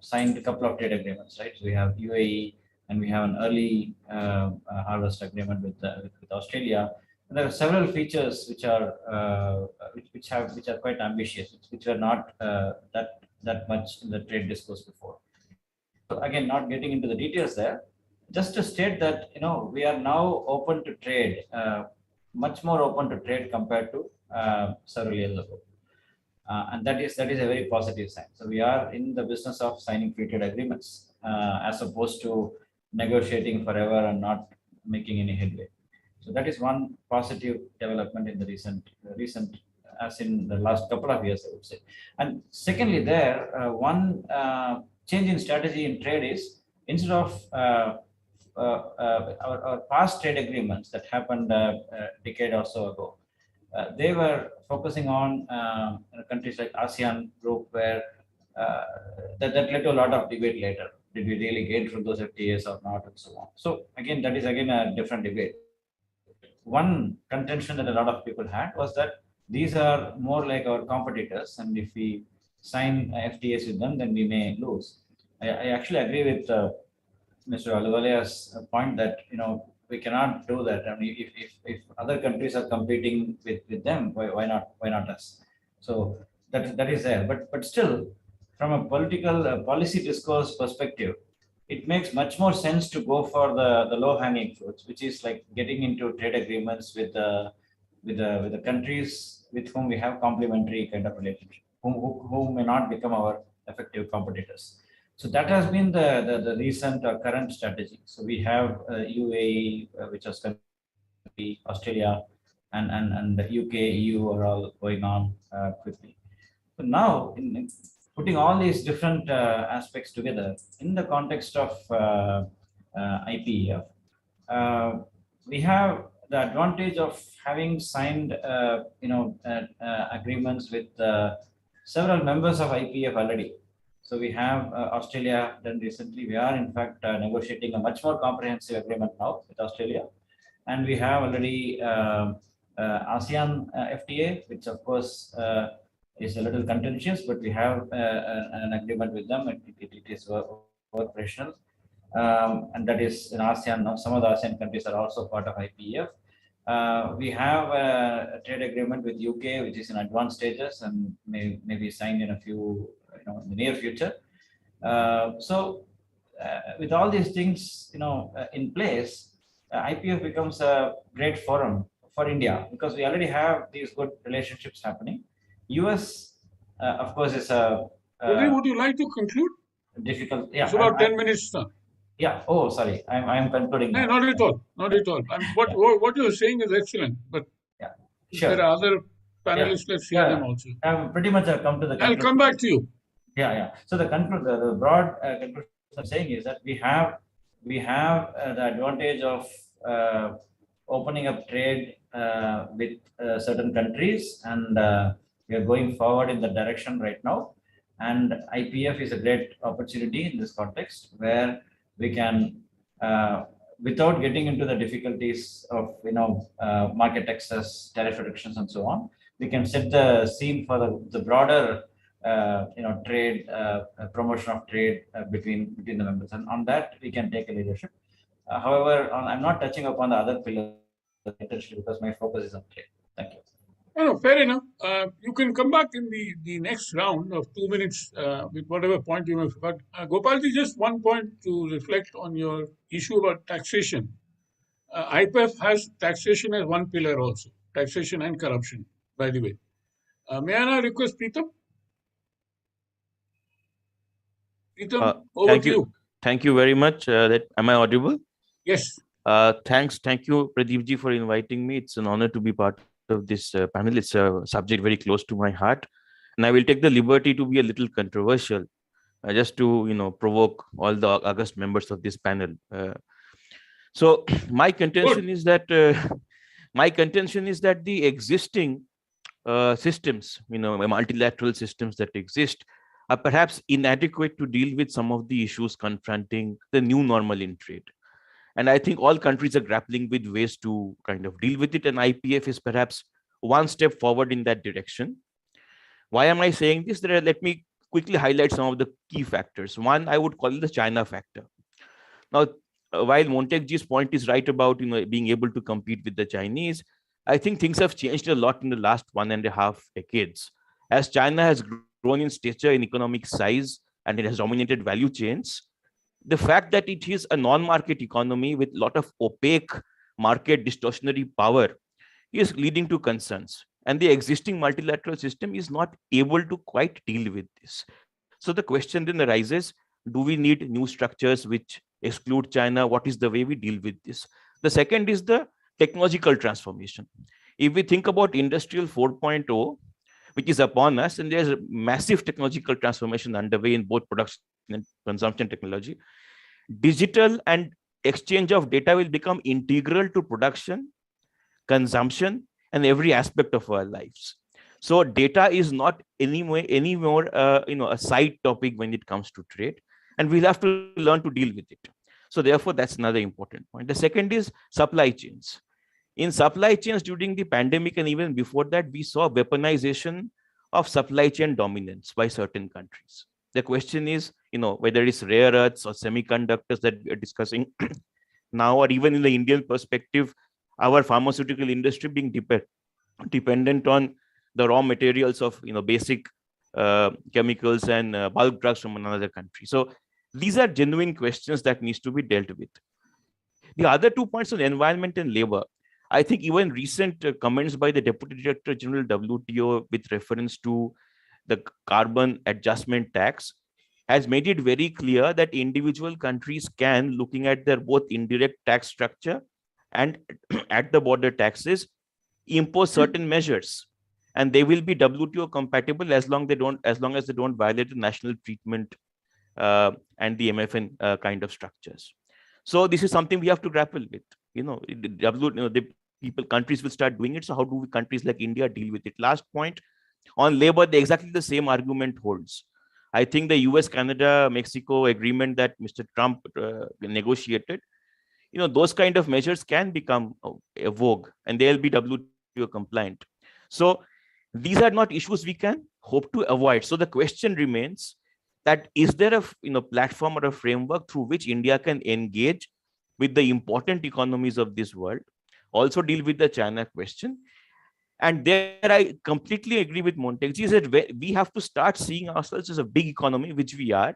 signed a couple of trade agreements, right? So we have UAE and we have an early harvest agreement with Australia. And there are several features which are quite ambitious, which were not that much in the trade discourse before. So again, not getting into the details there, just to state that we are now open to trade, much more open to trade compared to several years ago, and that is a very positive sign. So we are in the business of signing free trade agreements as opposed to negotiating forever and not making any headway. So that is one positive development in the recent, as in the last couple of years, I would say. And secondly, there one change in strategy in trade is, instead of our past trade agreements that happened a decade or so ago, they were focusing on countries like Asean group, where that led to a lot of debate later. Did we really gain from those FTAs or not, and so on. So again, that is again a different debate. One contention that a lot of people had was that these are more like our competitors, and if we sign FTAs with them, then we may lose. I actually agree with Mr. Ahluwalia's point that we cannot do that. I mean, if other countries are competing with them, why not us? So that is there. But still, from a political policy discourse perspective, it makes much more sense to go for the low-hanging fruits, which is like getting into trade agreements with with the countries with whom we have complementary kind of relationship, who may not become our effective competitors. So that has been the recent current strategy. So we have UAE, which has Australia, and the UK, EU are all going on quickly. So now, in putting all these different aspects together in the context of IPEF, we have the advantage of having signed, agreements with several members of IPEF already. So we have Australia done recently. We are in fact negotiating a much more comprehensive agreement now with Australia, and we have already ASEAN FTA, which of course is a little contentious, but we have an agreement with them. It is operational, and that is in ASEAN. Now, some of the ASEAN countries are also part of IPEF. We have a trade agreement with UK, which is in advanced stages and may be signed in a few, in the near future. With all these things, in place, IPF becomes a great forum for India because we already have these good relationships happening. US, of course, is a would you like to conclude? difficult. Yeah, it's about 10 minutes now. Yeah. Oh, sorry. I'm concluding. No, now. not at all. Not at all. What you're saying is excellent, but yeah, sure. There are other panelists. Let's hear them also. I'm pretty much come to the. I'll come back to you. Yeah. So the broad conclusion I'm saying is that we have the advantage of opening up trade with certain countries, and we are going forward in that direction right now. And IPF is a great opportunity in this context where we can, without getting into the difficulties of market access, tariff reductions, and so on, we can set the scene for the broader trade, promotion of trade between the members, and on that we can take a leadership. However, I'm not touching upon the other pillars because my focus is on trade. Thank you. No, fair enough. You can come back in the next round of 2 minutes with whatever point you may forgot. Gopalji, just one point to reflect on your issue about taxation. IPEF has taxation as one pillar also, taxation and corruption, by the way. May I now request Preetham? Preetham, over to you. Thank you very much. Am I audible? Yes. Thanks. Thank you, Pradeepji, for inviting me. It's an honor to be part of this panel. It's a subject very close to my heart, and I will take the liberty to be a little controversial, just to provoke all the august members of this panel. So my contention is that the existing systems, multilateral systems that exist, are perhaps inadequate to deal with some of the issues confronting the new normal in trade. And I think all countries are grappling with ways to kind of deal with it. And IPF is perhaps one step forward in that direction. Why am I saying this? Let me quickly highlight some of the key factors. One, I would call it the China factor. Now, while Montekji's point is right about being able to compete with the Chinese, I think things have changed a lot in the last 1.5 decades. As China has grown in stature, in economic size, and it has dominated value chains, the fact that it is a non-market economy with a lot of opaque market distortionary power is leading to concerns. And the existing multilateral system is not able to quite deal with this. So the question then arises, do we need new structures which exclude China? What is the way we deal with this? The second is the technological transformation. If we think about Industrial 4.0, which is upon us, and there's a massive technological transformation underway in both production and consumption technology, digital and exchange of data will become integral to production, consumption, and every aspect of our lives. So data is not anymore a side topic when it comes to trade, and we'll have to learn to deal with it. So therefore, that's another important point. The second is supply chains. In supply chains during the pandemic and even before that, we saw weaponization of supply chain dominance by certain countries. The question is, whether it's rare earths or semiconductors that we are discussing now, or even in the Indian perspective, our pharmaceutical industry being dependent on the raw materials of basic chemicals and bulk drugs from another country. So these are genuine questions that needs to be dealt with. The other 2 points on environment and labor, I think even recent comments by the Deputy Director General WTO with reference to the carbon adjustment tax has made it very clear that individual countries can, looking at their both indirect tax structure and at the border taxes, impose certain measures, and they will be WTO compatible as long as they don't violate the national treatment and the MFN kind of structures. So this is something we have to grapple with. The countries will start doing it. So how do countries like India deal with it? Last point on labor, exactly the same argument holds. I think the US, Canada, Mexico agreement that Mr. Trump negotiated, those kind of measures can become a vogue and they'll be WTO compliant. So these are not issues we can hope to avoid. So the question remains that is there a platform or a framework through which India can engage with the important economies of this world, also deal with the China question. And there I completely agree with Montekji that we have to start seeing ourselves as a big economy, which we are,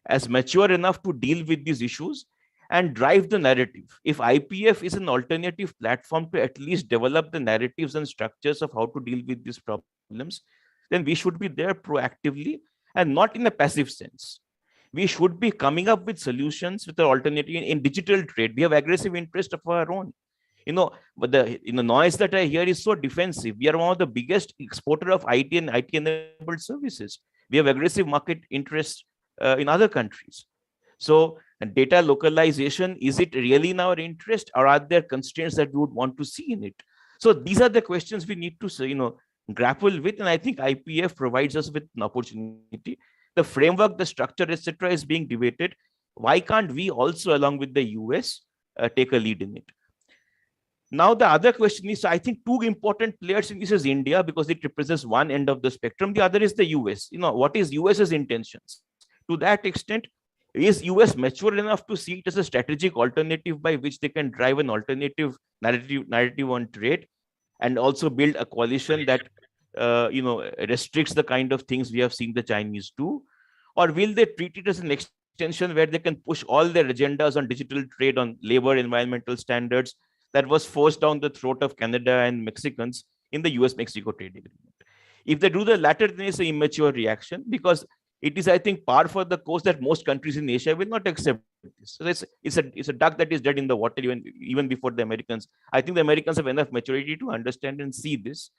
as mature enough to deal with these issues and drive the narrative. If IPF is an alternative platform to at least develop the narratives and structures of how to deal with these problems, then we should be there proactively and not in a passive sense. We should be coming up with solutions with an alternative in digital trade. We have aggressive interest of our own. But the noise that I hear is so defensive. We are one of the biggest exporter of IT and IT-enabled services. We have aggressive market interests in other countries. So data localization, is it really in our interest, or are there constraints that we would want to see in it? So these are the questions we need to grapple with, and I think IPF provides us with an opportunity. The framework, the structure, etc., is being debated. Why can't we also, along with the US, take a lead in it? Now, the other question is, I think two important players in this is India, because it represents one end of the spectrum. The other is the US. What is US's intentions? To that extent, is US mature enough to see it as a strategic alternative by which they can drive an alternative narrative on trade and also build a coalition that restricts the kind of things we have seen the Chinese do? Or will they treat it as an extension where they can push all their agendas on digital trade, on labor, environmental standards, that was forced down the throat of Canada and Mexicans in the US-Mexico trade agreement? If they do the latter, then it's an immature reaction, because it is, I think, par for the course that most countries in Asia will not accept this. So it's a duck that is dead in the water even before the Americans. I think the Americans have enough maturity to understand and see this.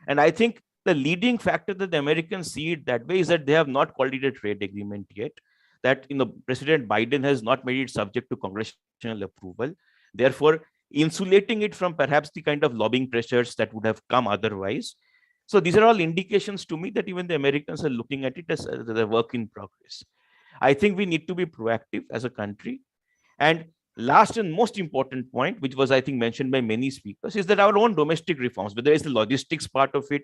And I think the leading factor that the Americans see it that way is that they have not called it a trade agreement yet. That President Biden has not made it subject to congressional approval. Therefore, insulating it from perhaps the kind of lobbying pressures that would have come otherwise. So these are all indications to me that even the Americans are looking at it as a work in progress. I think we need to be proactive as a country. And last and most important point, which was, I think, mentioned by many speakers, is that our own domestic reforms, whether it's the logistics part of it,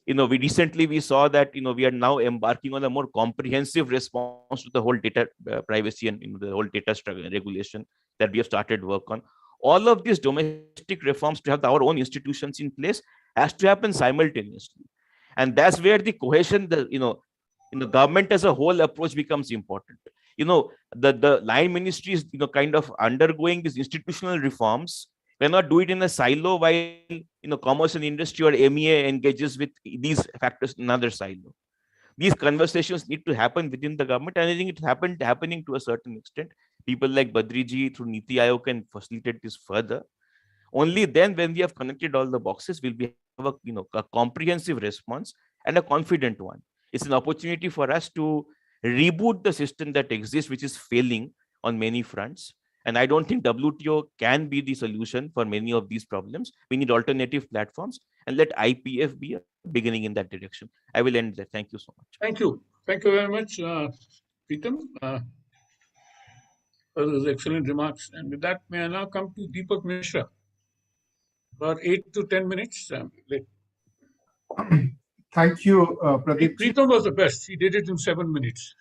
we saw that, we are now embarking on a more comprehensive response to the whole data privacy and the whole data regulation that we have started work on. All of these domestic reforms to have our own institutions in place has to happen simultaneously. And that's where the cohesion, the government as a whole approach becomes important. The line ministry is, kind of undergoing these institutional reforms. Cannot do it in a silo while, commerce and industry or MEA engages with these factors in another silo. These conversations need to happen within the government, and I think it's happening to a certain extent. People like Badriji through Niti Aayog can facilitate this further. Only then, when we have connected all the boxes, will we have a comprehensive response and a confident one. It's an opportunity for us to reboot the system that exists, which is failing on many fronts. And I don't think WTO can be the solution for many of these problems. We need alternative platforms, and let IPF be a beginning in that direction. I will end there. Thank you so much. Thank you. Thank you very much, Preetam, for those excellent remarks. And with that, may I now come to Deepak Mishra for 8 to 10 minutes. Thank you, Pradeep. Preetam was the best. He did it in 7 minutes.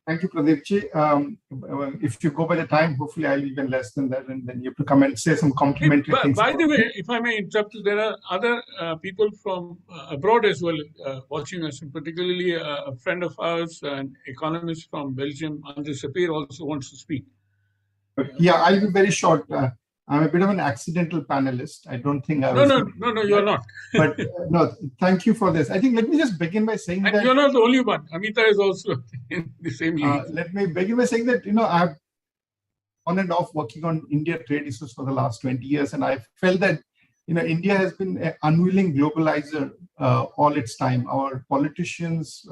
Thank you, Pradeep. If you go by the time, hopefully I'll even less than that, and then you have to come and say some complimentary things. By the way, if I may interrupt, there are other people from abroad as well watching us, and particularly a friend of ours, an economist from Belgium, Andre Sapir, also wants to speak. Yeah, I'll be very short. I'm a bit of an accidental panelist. I don't think I was. No, you're not. But no, thank you for this. I think let me just begin by saying and that you're not the only one. Amita is also in the same league. Let me begin by saying that I've on and off working on India trade issues for the last 20 years, and I felt that India has been an unwilling globalizer all its time. Our politicians,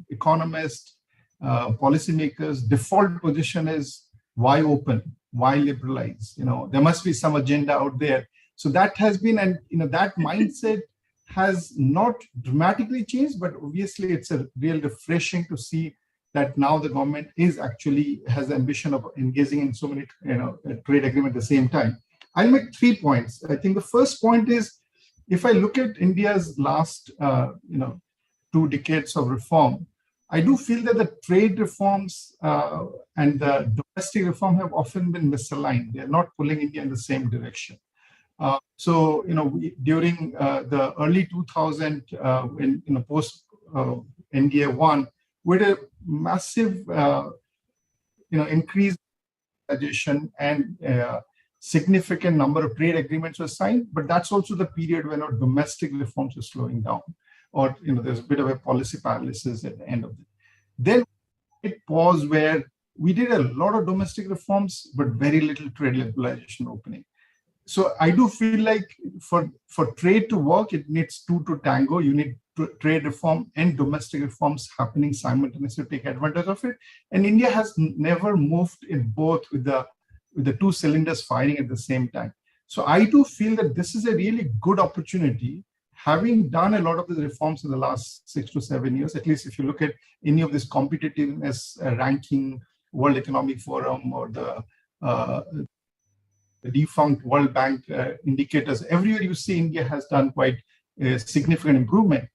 economists, policymakers, default position is why open, why liberalize? There must be some agenda out there. So that has been, and that mindset has not dramatically changed, but obviously it's a real refreshing to see that now the government is actually has the ambition of engaging in so many trade agreements at the same time. I'll make 3 points. I think the first point is, if I look at India's last 2 decades of reform, I do feel that the trade reforms and the domestic reform have often been misaligned. They're not pulling India in the same direction. During the early 2000s, in post NDA 1, we had a massive increase in and significant number of trade agreements were signed, but that's also the period when our domestic reforms are slowing down, or there's a bit of a policy paralysis at the end of it. Then it was where we did a lot of domestic reforms, but very little trade liberalization opening. So I do feel like for trade to work, it needs 2 to tango. You need trade reform and domestic reforms happening simultaneously to take advantage of it. And India has never moved in both with the 2 cylinders firing at the same time. So I do feel that this is a really good opportunity, having done a lot of the reforms in the last 6 to 7 years. At least if you look at any of this competitiveness ranking, World Economic Forum, or the defunct World Bank indicators, everywhere you see India has done quite a significant improvement.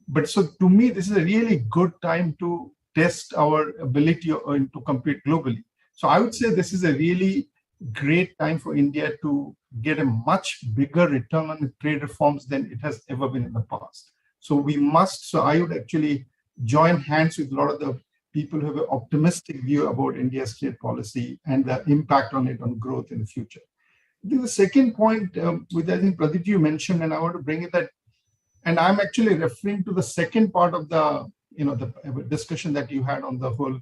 But so to me, this is a really good time to test our ability to compete globally. So I would say this is a really great time for India to get a much bigger return on the trade reforms than it has ever been in the past. So I would actually join hands with a lot of the people who have an optimistic view about India's trade policy and the impact on it on growth in the future. The second point, which I think Pradeep you mentioned, and I want to bring it that, and I'm actually referring to the second part of the discussion that you had on the whole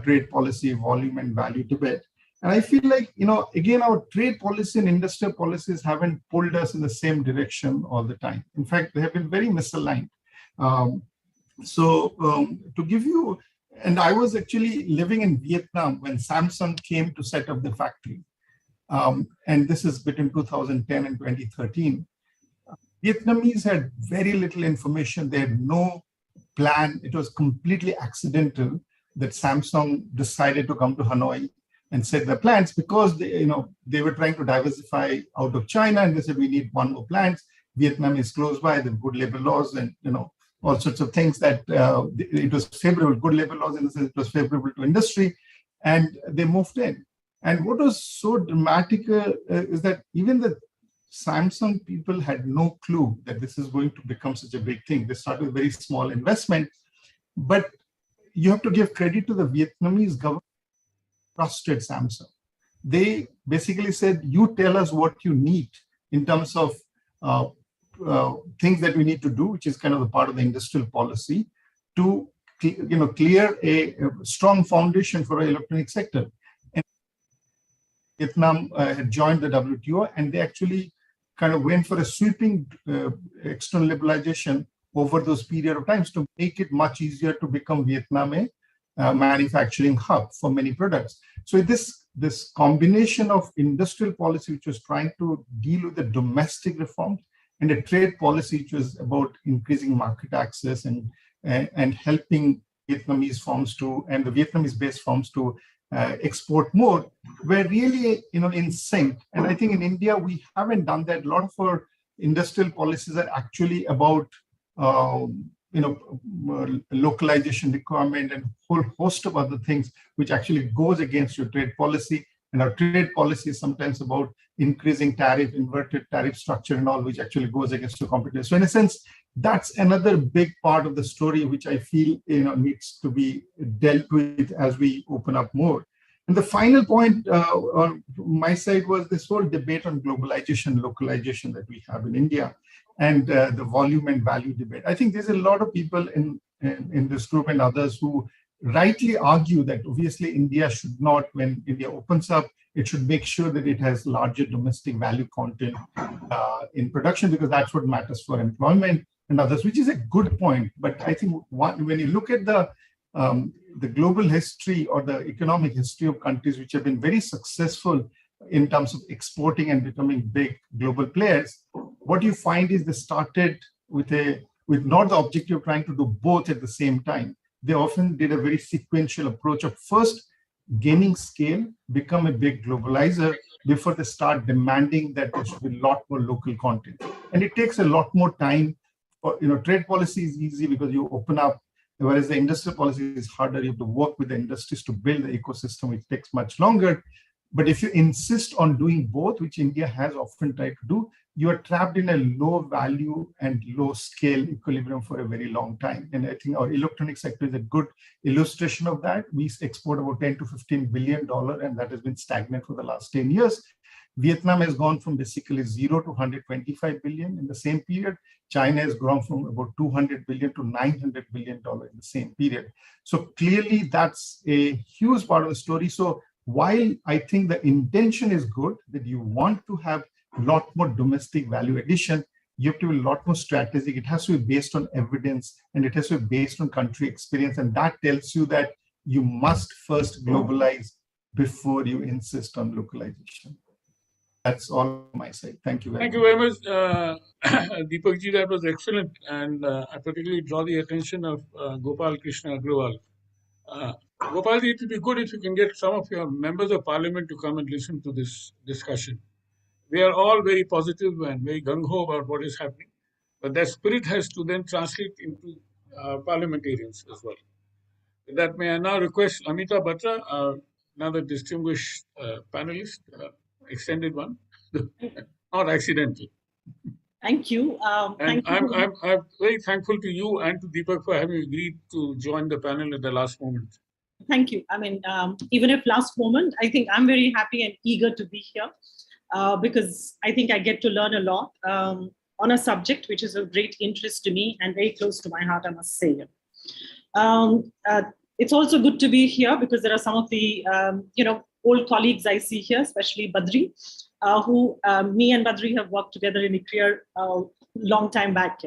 trade policy volume and value debate. And I feel like, again, our trade policy and industrial policies haven't pulled us in the same direction all the time. In fact, they have been very misaligned. To give you, and I was actually living in Vietnam when Samsung came to set up the factory. And this is between 2010 and 2013. Vietnamese had very little information. They had no plan. It was completely accidental that Samsung decided to come to Hanoi and set their plants, because they were trying to diversify out of China, and they said we need 1 more plant. Vietnam is close by, the good labor laws, and all sorts of things that it was favorable. Good labor laws in the sense it was favorable to industry, and they moved in. And what was so dramatic is that even the Samsung people had no clue that this is going to become such a big thing. They started with very small investment, but you have to give credit to the Vietnamese government. Trusted Samsung. They basically said, you tell us what you need in terms of things that we need to do, which is kind of a part of the industrial policy, to clear a strong foundation for our electronic sector. And Vietnam had joined the WTO, and they actually kind of went for a sweeping external liberalization over those period of times to make it much easier to become Vietnam a manufacturing hub for many products. So this combination of industrial policy, which was trying to deal with the domestic reforms, and a trade policy, which was about increasing market access and helping Vietnamese firms and the Vietnamese-based firms to export more, were really in sync. And I think in India we haven't done that. A lot of our industrial policies are actually about localization requirement and a whole host of other things, which actually goes against your trade policy. And our trade policy is sometimes about increasing tariff, inverted tariff structure and all, which actually goes against your competitors. So in a sense, that's another big part of the story, which I feel needs to be dealt with as we open up more. And the final point on my side was this whole debate on globalization, localization that we have in India, and the volume and value debate. I think there's a lot of people in this group and others who rightly argue that obviously India should not, when India opens up, it should make sure that it has larger domestic value content in production, because that's what matters for employment and others, which is a good point. But I think when you look at the global history or the economic history of countries which have been very successful in terms of exporting and becoming big global players, what you find is they started with not the objective of trying to do both at the same time. They often did a very sequential approach of first gaining scale, become a big globalizer before they start demanding that there should be a lot more local content. And it takes a lot more time. Trade policy is easy because you open up, whereas the industrial policy is harder. You have to work with the industries to build the ecosystem, which takes much longer. But if you insist on doing both, which India has often tried to do, you are trapped in a low value and low scale equilibrium for a very long time. And I think our electronic sector is a good illustration of that. We export about $10 to $15 billion, and that has been stagnant for the last 10 years. Vietnam has gone from basically 0 to 125 billion in the same period. China has grown from about 200 billion to $900 billion in the same period. So clearly that's a huge part of the story. So while I think the intention is good, that you want to have a lot more domestic value addition, you have to be a lot more strategic. It has to be based on evidence, and it has to be based on country experience. And that tells you that you must first globalize before you insist on localization. That's all on my side. Thank you very much. Thank you very much, Deepak ji. That was excellent. And I particularly draw the attention of Gopal Krishna Agrawal. Gopal ji, it would be good if you can get some of your members of parliament to come and listen to this discussion. We are all very positive and very gung-ho about what is happening, but that spirit has to then translate into parliamentarians as well. With that, may I now request Amitabh Bhattara, another distinguished panelist, extended one, not accidental. Thank you. And I'm very thankful to you and to Deepak for having agreed to join the panel at the last moment. Thank you. I mean, even if last moment, I think I'm very happy and eager to be here because I think I get to learn a lot on a subject which is of great interest to me and very close to my heart, I must say. It's also good to be here because there are some of the old colleagues I see here, especially Badri, who me and Badri have worked together in ICRIER a long time back.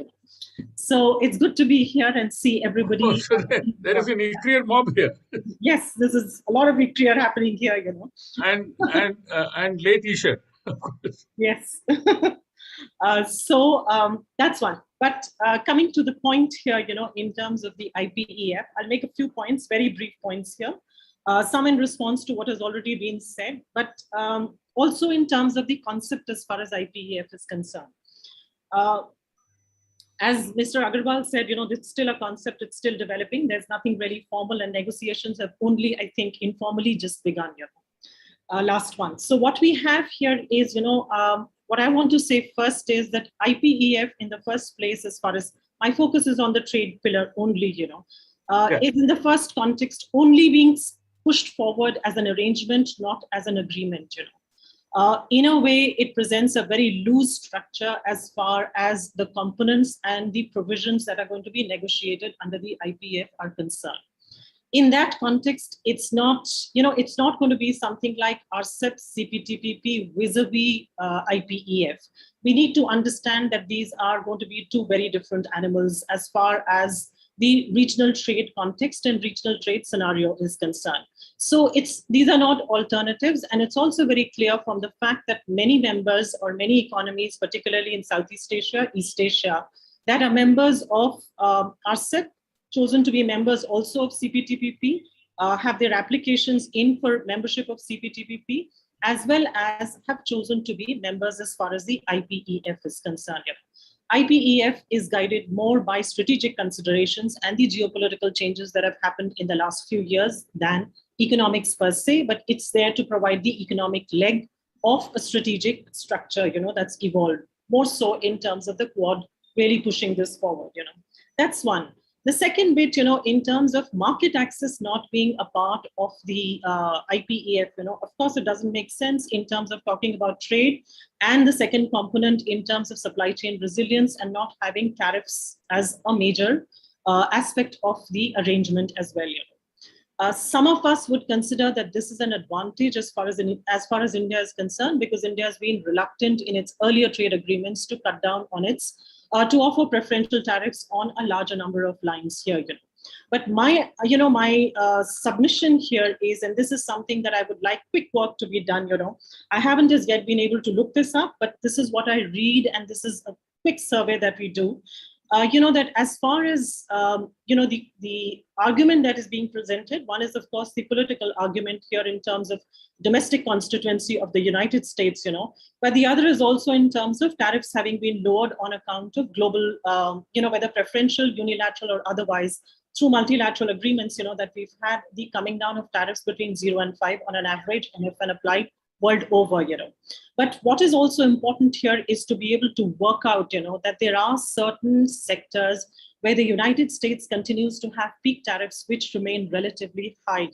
So it's good to be here and see everybody. Oh, so there is an ICRIER mob here. Yes, this is a lot of ICRIER happening here, And late Isha, of course. Yes. So that's one. But coming to the point here, in terms of the IPEF, I'll make a few points, very brief points here. Some in response to what has already been said, but also in terms of the concept as far as IPEF is concerned. As Mr. Agarwal said, it's still a concept, it's still developing. There's nothing really formal, and negotiations have only, I think, informally just begun last month. So what we have here is, what I want to say first is that IPEF in the first place, as far as my focus is on the trade pillar only, is in the first context only being pushed forward as an arrangement, not as an agreement. In a way, it presents a very loose structure as far as the components and the provisions that are going to be negotiated under the IPEF are concerned. In that context, it's not going to be something like RCEP, CPTPP vis-a-vis IPEF. We need to understand that these are going to be two very different animals as far as the regional trade context and regional trade scenario is concerned. So these are not alternatives, and it's also very clear from the fact that many members or many economies, particularly in Southeast Asia, East Asia, that are members of RCEP, chosen to be members also of CPTPP, have their applications in for membership of CPTPP, as well as have chosen to be members as far as the IPEF is concerned. IPEF is guided more by strategic considerations and the geopolitical changes that have happened in the last few years than economics per se, but it's there to provide the economic leg of a strategic structure, that's evolved more so in terms of the Quad really pushing this forward. That's one. The second bit, in terms of market access not being a part of the IPEF, of course, it doesn't make sense in terms of talking about trade, and the second component in terms of supply chain resilience and not having tariffs as a major aspect of the arrangement as well. Some of us would consider that this is an advantage as far as India is concerned, because India has been reluctant in its earlier trade agreements to cut down on its to offer preferential tariffs on a larger number of lines here. But my submission here is, and this is something that I would like quick work to be done. I haven't as yet been able to look this up, but this is what I read, and this is a quick survey that we do. That as far as, the argument that is being presented, one is, of course, the political argument here in terms of domestic constituency of the United States, but the other is also in terms of tariffs having been lowered on account of global, whether preferential, unilateral, or otherwise, through multilateral agreements, that we've had the coming down of tariffs between 0 and 5 on an average, and if applied world over. But what is also important here is to be able to work out, that there are certain sectors where the United States continues to have peak tariffs which remain relatively high.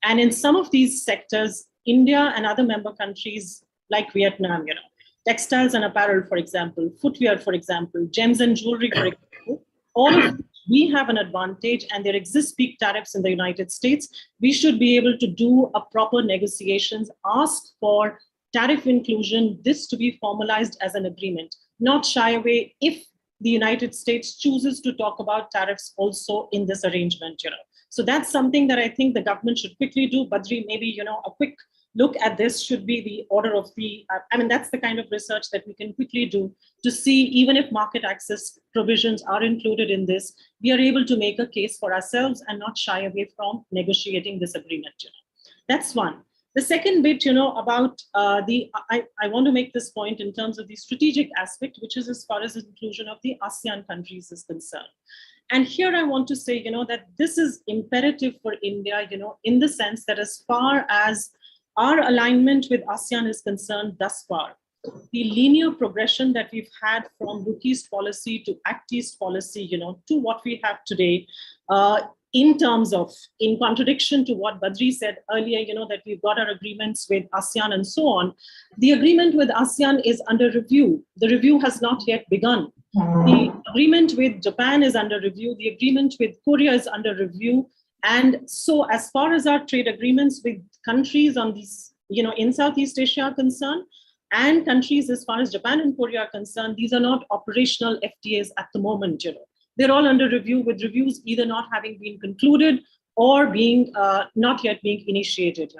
And in some of these sectors, India and other member countries like Vietnam, textiles and apparel, for example, footwear, for example, gems and jewelry, for example, all of which we have an advantage, and there exist peak tariffs in the United States. We should be able to do a proper negotiations, ask for tariff inclusion, this to be formalized as an agreement, not shy away if the United States chooses to talk about tariffs also in this arrangement. So that's something that I think the government should quickly do. Badri, maybe, a quick look at this should be the order of the, that's the kind of research that we can quickly do to see, even if market access provisions are included in this, we are able to make a case for ourselves and not shy away from negotiating this agreement. That's one. The second bit, about I want to make this point in terms of the strategic aspect, which is as far as the inclusion of the ASEAN countries is concerned. And here I want to say, that this is imperative for India, in the sense that as far as our alignment with ASEAN is concerned thus far, the linear progression that we've had from Look East policy to Act East policy, to what we have today, in terms of, in contradiction to what Badri said earlier, that we've got our agreements with ASEAN and so on, the agreement with ASEAN is under review. The review has not yet begun. The agreement with Japan is under review. The agreement with Korea is under review. And so as far as our trade agreements with countries on these, in Southeast Asia are concerned, and countries as far as Japan and Korea are concerned, these are not operational FTAs at the moment. They're all under review, with reviews either not having been concluded or being not yet being initiated.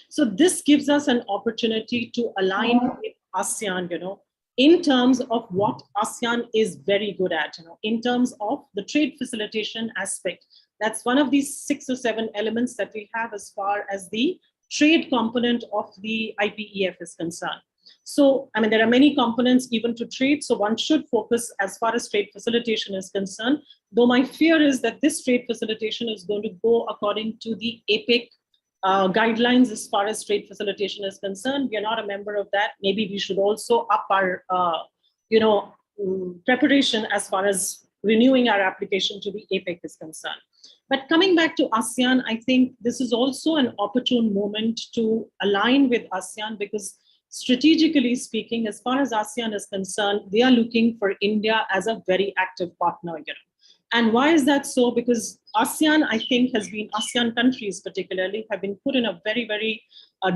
So this gives us an opportunity to align with ASEAN, in terms of what ASEAN is very good at, in terms of the trade facilitation aspect. That's one of these 6 or 7 elements that we have as far as the trade component of the IPEF is concerned. So, there are many components even to trade, so one should focus as far as trade facilitation is concerned, though my fear is that this trade facilitation is going to go according to the APEC guidelines as far as trade facilitation is concerned. We are not a member of that. Maybe we should also up our, preparation as far as renewing our application to the APEC is concerned. But coming back to ASEAN, I think this is also an opportune moment to align with ASEAN, because strategically speaking, as far as ASEAN is concerned, they are looking for India as a very active partner. And why is that so? Because ASEAN, I think, ASEAN countries particularly have been put in a very, very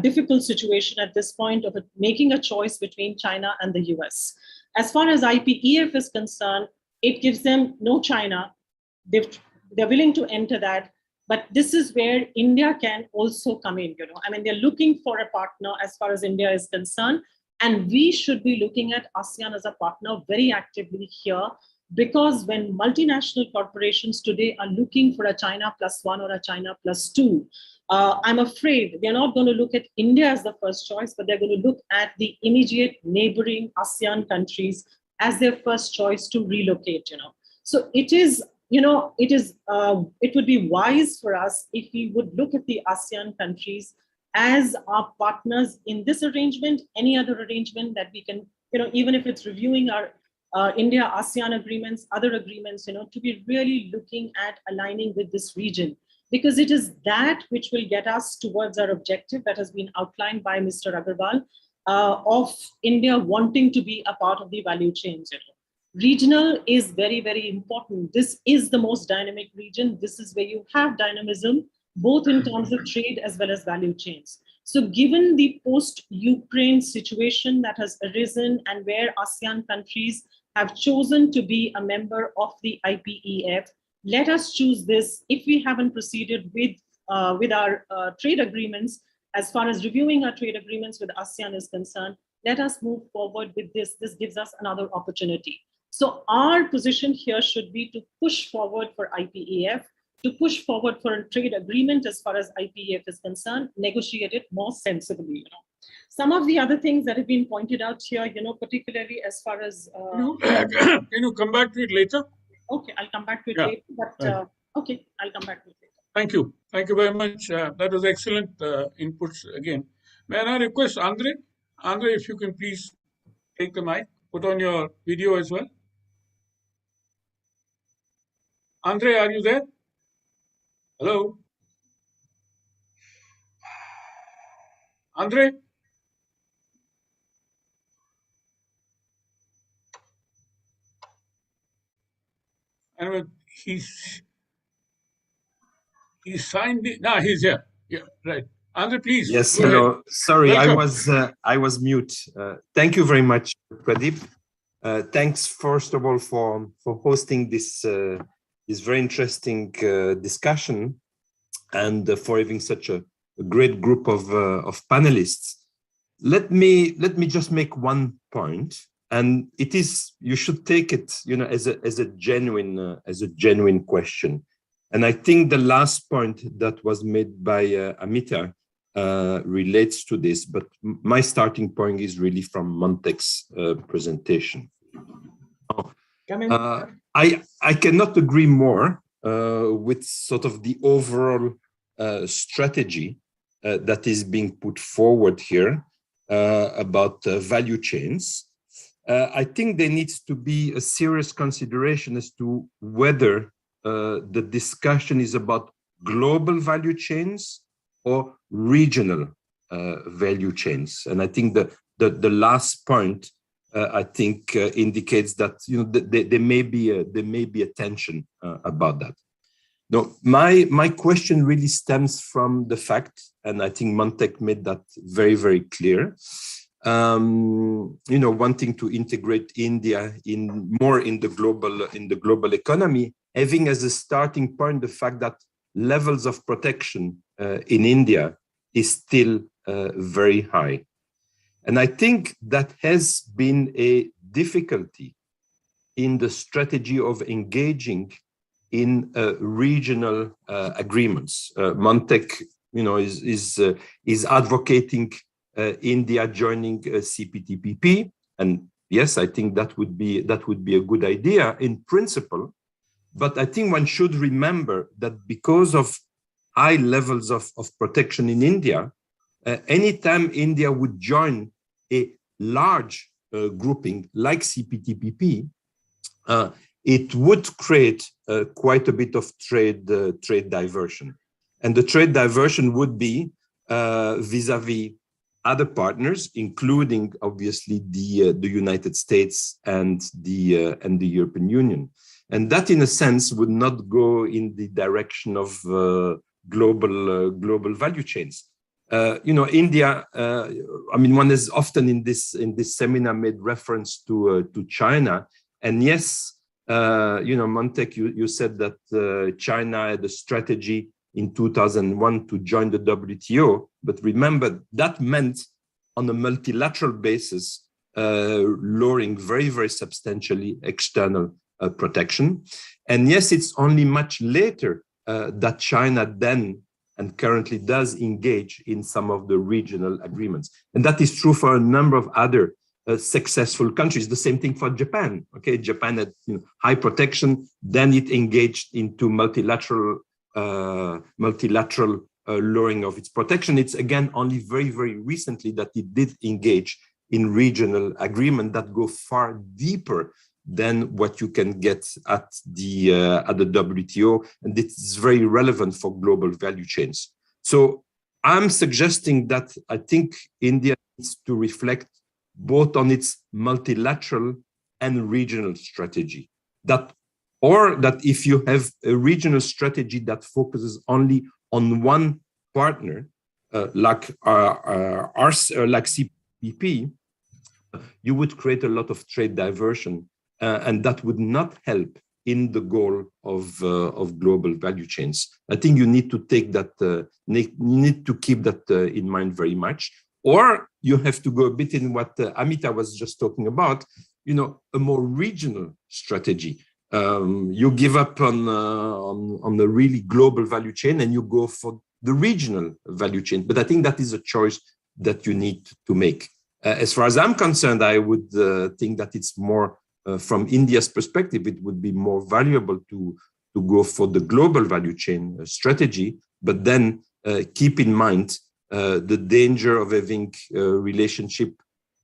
difficult situation at this point of making a choice between China and the US. As far as IPEF is concerned, it gives them no China. They're willing to enter that. But this is where India can also come in. They're looking for a partner as far as India is concerned. And we should be looking at ASEAN as a partner very actively here, because when multinational corporations today are looking for a China +1 or a China +2, I'm afraid they're not going to look at India as the first choice, but they're going to look at the immediate neighboring ASEAN countries as their first choice to relocate. So it would be wise for us if we would look at the ASEAN countries as our partners in this arrangement, any other arrangement that we can, even if it's reviewing our India ASEAN agreements, other agreements, to be really looking at aligning with this region, because it is that which will get us towards our objective that has been outlined by Mr. Agarwal of India wanting to be a part of the value chain. Regional is very, very important. This is the most dynamic region. This is where you have dynamism, both in terms of trade as well as value chains. So given the post-Ukraine situation that has arisen and where ASEAN countries have chosen to be a member of the IPEF, let us choose this. If we haven't proceeded with our trade agreements, as far as reviewing our trade agreements with ASEAN is concerned, let us move forward with this. This gives us another opportunity. So our position here should be to push forward for IPEF, to push forward for a trade agreement as far as IPEF is concerned, negotiate it more sensibly. Some of the other things that have been pointed out here, particularly as far as... Can you come back to it later? Okay, I'll come back to it later, but okay, I'll come back to it later. Thank you. Thank you very much. That was excellent inputs again. May I request Andre? Andre, if you can please take the mic, put on your video as well. Andre, are you there? Hello? Andre? Anyway, he's signed it. No, he's here. Yeah, right. Andre, please. Yes, hello. Sorry, Welcome. I was mute. Thank you very much, Pradeep. Thanks, first of all, for hosting this very interesting discussion, and for having such a great group of panelists. Let me just make one point, and it is, you should take it, as a genuine question. And I think the last point that was made by Amita relates to this, but my starting point is really from Montek's presentation. I cannot agree more with sort of the overall strategy that is being put forward here about value chains. I think there needs to be a serious consideration as to whether the discussion is about global value chains or regional value chains. And I think the last point I think indicates that there may be a tension about that. No, my question really stems from the fact, and I think Montek made that very, very clear. Wanting to integrate India more in the global economy, having as a starting point the fact that levels of protection in India is still very high. And I think that has been a difficulty in the strategy of engaging in regional agreements. Montek, is advocating India joining CPTPP, and yes, I think that would be a good idea in principle. But I think one should remember that because of high levels of protection in India, anytime India would join a large grouping like CPTPP, it would create quite a bit of trade diversion. And the trade diversion would be vis-a-vis other partners, including obviously the United States and the European Union. And that, in a sense, would not go in the direction of global value chains. India. One has often in this seminar made reference to China, and yes, Montek, you said that China had a strategy in 2001 to join the WTO, but remember that meant on a multilateral basis, lowering very, very substantially external protection. And yes, it's only much later that China then and currently does engage in some of the regional agreements. And that is true for a number of other successful countries. The same thing for Japan. Okay, Japan had high protection, then it engaged into multilateral lowering of its protection. It's again only very, very recently that it did engage in regional agreement that go far deeper than what you can get at the WTO, and it's very relevant for global value chains. So I'm suggesting that I think India needs to reflect both on its multilateral and regional strategy. That if you have a regional strategy that focuses only on one partner, like CPP, you would create a lot of trade diversion, and that would not help in the goal of global value chains. I think you need to take that, you need to keep that in mind very much. Or you have to go a bit in what Amita was just talking about, a more regional strategy. You give up on the really global value chain and you go for the regional value chain. But I think that is a choice that you need to make. As far as I'm concerned, I would think that it's more from India's perspective, it would be more valuable to go for the global value chain strategy, but then keep in mind the danger of having a relationship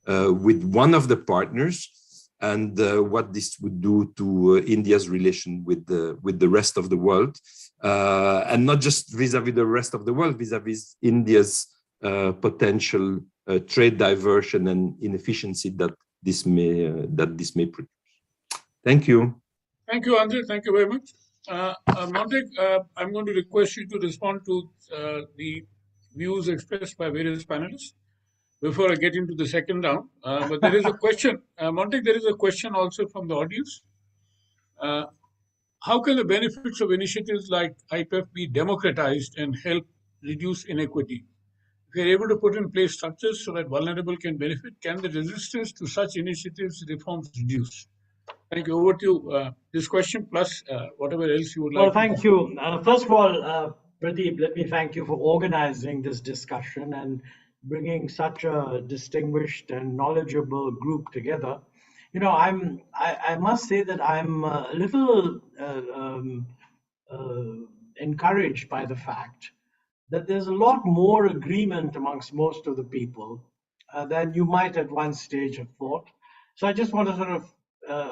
with one of the partners, and what this would do to India's relation with the rest of the world, and not just vis-a-vis the rest of the world, vis-a-vis India's potential trade diversion and inefficiency that this may produce. Thank you. Thank you, Andre. Thank you very much. Montek, I'm going to request you to respond to the views expressed by various panelists before I get into the second round. But there is a question. Montek, there is a question also from the audience. How can the benefits of initiatives like IPEF be democratized and help reduce inequity? If we are able to put in place structures so that vulnerable can benefit, can the resistance to such initiatives reforms reduce? Thank you. Over to you. This question plus whatever else you would like. Well, thank you. First of all, Pradeep, let me thank you for organizing this discussion and bringing such a distinguished and knowledgeable group together. I must say that I'm a little encouraged by the fact that there's a lot more agreement amongst most of the people than you might at one stage have thought. So I just want to sort of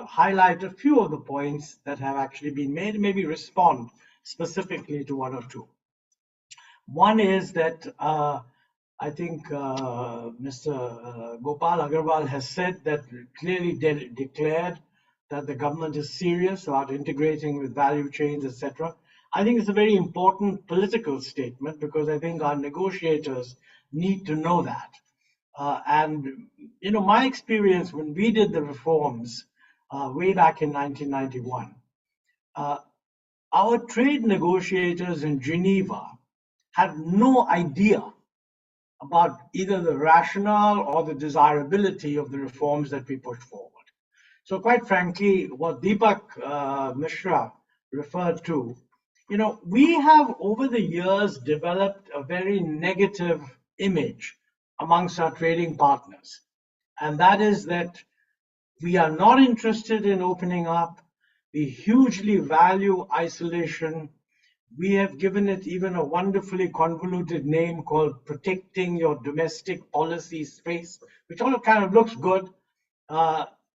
highlight a few of the points that have actually been made, maybe respond specifically to one or two. One is that I think Mr. Gopal Agarwal has said that, clearly declared that the government is serious about integrating with value chains, etc. I think it's a very important political statement, because I think our negotiators need to know that. And my experience when we did the reforms way back in 1991, our trade negotiators in Geneva had no idea about either the rationale or the desirability of the reforms that we pushed forward. So quite frankly, what Deepak Mishra referred to, we have over the years developed a very negative image amongst our trading partners. And that is that we are not interested in opening up. We hugely value isolation. We have given it even a wonderfully convoluted name called protecting your domestic policy space, which all kind of looks good.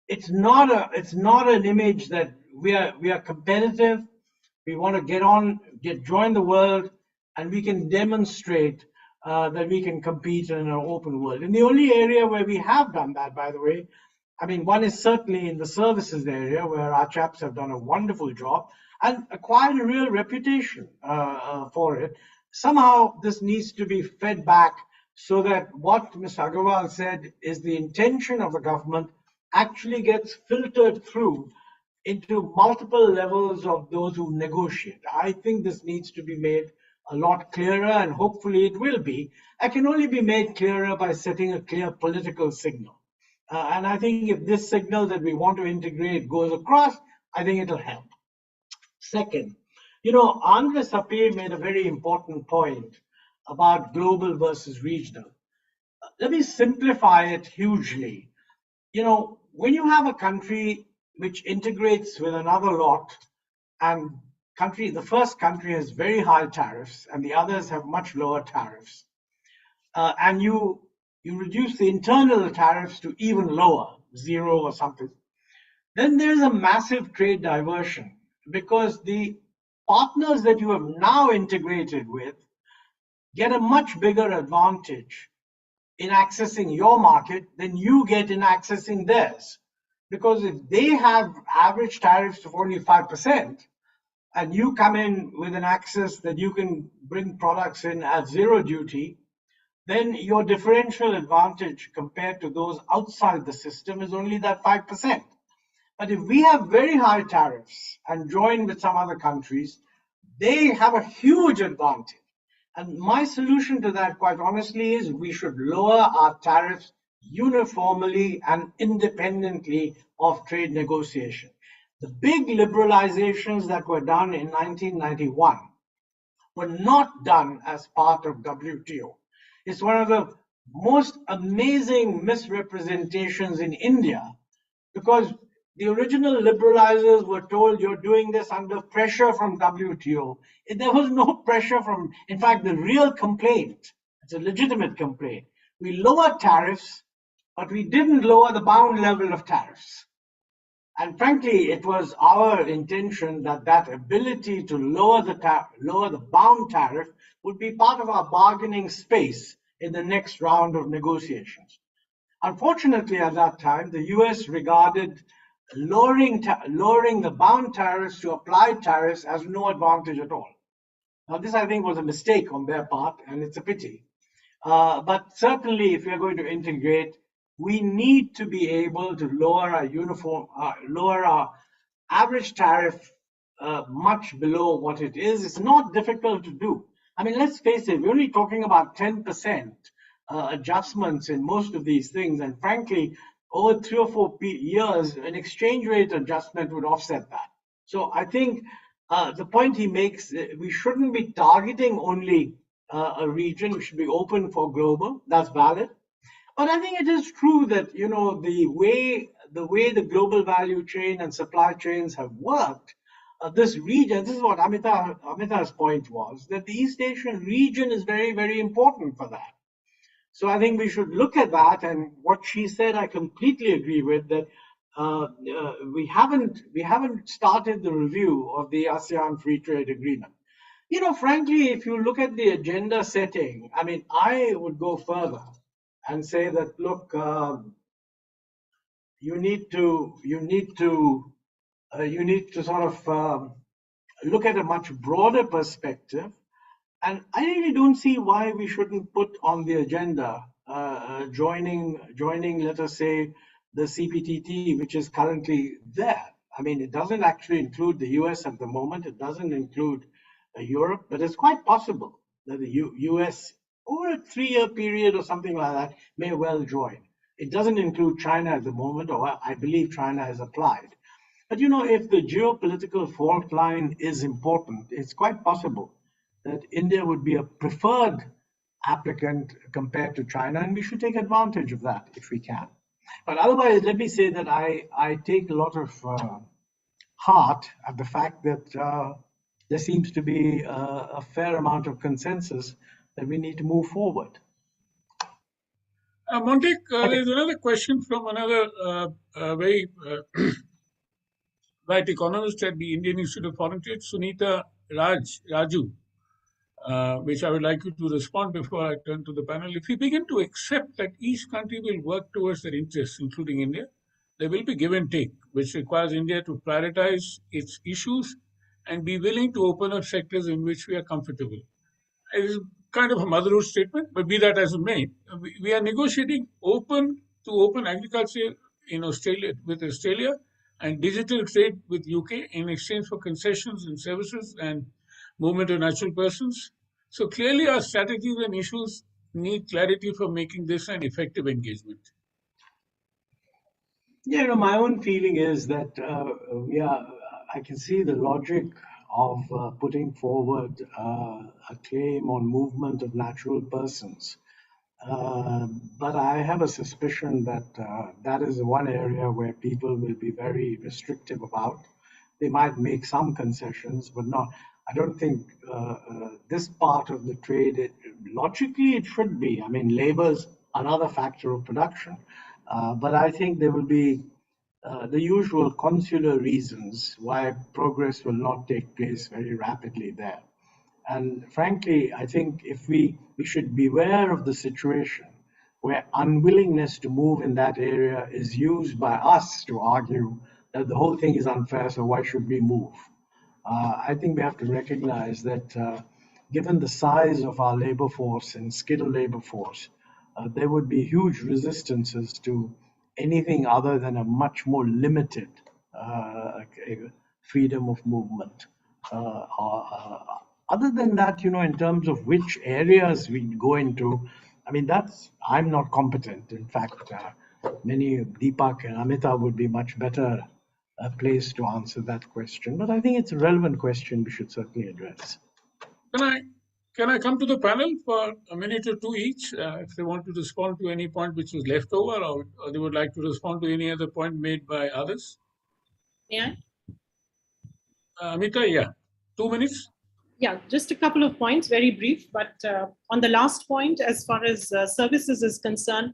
It's not an image that we are competitive. We want to join the world, and we can demonstrate that we can compete in an open world. And the only area where we have done that, by the way, one is certainly in the services area, where our chaps have done a wonderful job and acquired a real reputation for it. Somehow this needs to be fed back so that what Mr. Agarwal said is the intention of the government actually gets filtered through into multiple levels of those who negotiate. I think this needs to be made a lot clearer, and hopefully it will be. It can only be made clearer by setting a clear political signal. And I think if this signal that we want to integrate goes across, I think it'll help. Second, Andre Sapir made a very important point about global versus regional. Let me simplify it hugely. When you have a country which integrates with another lot, and the first country has very high tariffs and the others have much lower tariffs, and you reduce the internal tariffs to even lower, 0 or something, then there's a massive trade diversion, because the partners that you have now integrated with get a much bigger advantage in accessing your market than you get in accessing theirs. Because if they have average tariffs of only 5%, and you come in with an access that you can bring products in at zero duty, then your differential advantage compared to those outside the system is only that 5%. But if we have very high tariffs and join with some other countries, they have a huge advantage. And my solution to that, quite honestly, is we should lower our tariffs uniformly and independently of trade negotiation. The big liberalizations that were done in 1991 were not done as part of WTO. It's one of the most amazing misrepresentations in India, because the original liberalizers were told you're doing this under pressure from WTO. There was no pressure from, in fact, the real complaint, it's a legitimate complaint. We lowered tariffs, but we didn't lower the bound level of tariffs. And frankly, it was our intention that that ability to lower the bound tariff would be part of our bargaining space in the next round of negotiations. Unfortunately, at that time, the US regarded lowering the bound tariffs to applied tariffs as no advantage at all. Now, this, I think, was a mistake on their part, and it's a pity. But certainly, if we're going to integrate, we need to be able to lower our average tariff much below what it is. It's not difficult to do. I mean, let's face it, we're only talking about 10% adjustments in most of these things. And frankly, over 3 or 4 years, an exchange rate adjustment would offset that. So I think the point he makes, we shouldn't be targeting only a region. We should be open for global. That's valid. But I think it is true that, you know, the way the global value chain and supply chains have worked, this region, this is what Amitabh's point was, that the East Asian region is very, very important for that. So I think we should look at that, and what she said, I completely agree with, that we haven't started the review of the ASEAN Free Trade Agreement. You know, frankly, if you look at the agenda setting, I mean, I would go further and say that, look, you need to sort of look at a much broader perspective. And I really don't see why we shouldn't put on the agenda joining, let us say, the CPTT, which is currently there. I mean, it doesn't actually include the US at the moment. It doesn't include Europe, but it's quite possible that the US, over a 3-year period or something like that, may well join. It doesn't include China at the moment, or I believe China has applied. But you know, if the geopolitical fault line is important, it's quite possible that India would be a preferred applicant compared to China, and we should take advantage of that if we can. But otherwise, let me say that I take a lot of heart at the fact that there seems to be a fair amount of consensus that we need to move forward. Montek, there's another question from another very bright economist at the Indian Institute of Foreign Trade, Sunita Raju, which I would like you to respond before I turn to the panel. If we begin to accept that each country will work towards their interests, including India, there will be give and take, which requires India to prioritize its issues and be willing to open up sectors in which we are comfortable. It is kind of a motherhood statement, but be that as it may, we are negotiating open agriculture in Australia with Australia and digital trade with UK in exchange for concessions and services and movement of natural persons. So clearly our strategies and issues need clarity for making this an effective engagement. Yeah, you know, my own feeling is that I can see the logic of putting forward a claim on movement of natural persons. But I have a suspicion that that is one area where people will be very restrictive about. They might make some concessions, but not. I don't think this part of the trade, logically, it should be. I mean, labor's another factor of production. But I think there will be the usual consular reasons why progress will not take place very rapidly there. And frankly, I think if we should beware of the situation where unwillingness to move in that area is used by us to argue that the whole thing is unfair, so why should we move? I think we have to recognize that given the size of our labor force and skilled labor force, there would be huge resistances to anything other than a much more limited freedom of movement. Other than that, in terms of which areas we go into, I mean, I'm not competent. In fact, many Deepak and Amitabh would be much better placed to answer that question. But I think it's a relevant question we should certainly address. Can I come to the panel for a minute or two each, if they want to respond to any point which was left over, or they would like to respond to any other point made by others? Yeah. Amita, yeah, 2 minutes. Yeah, just a couple of points, very brief. But on the last point, as far as services is concerned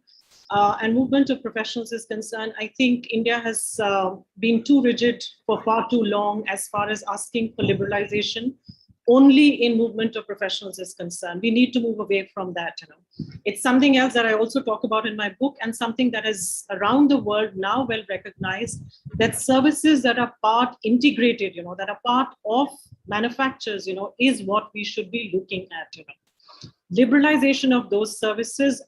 and movement of professionals is concerned, I think India has been too rigid for far too long as far as asking for liberalization only in movement of professionals is concerned. We need to move away from that. It's something else that I also talk about in my book, and something that is around the world now well recognized, that services that are part integrated, that are part of manufacturers, is what we should be looking at. Liberalization of those services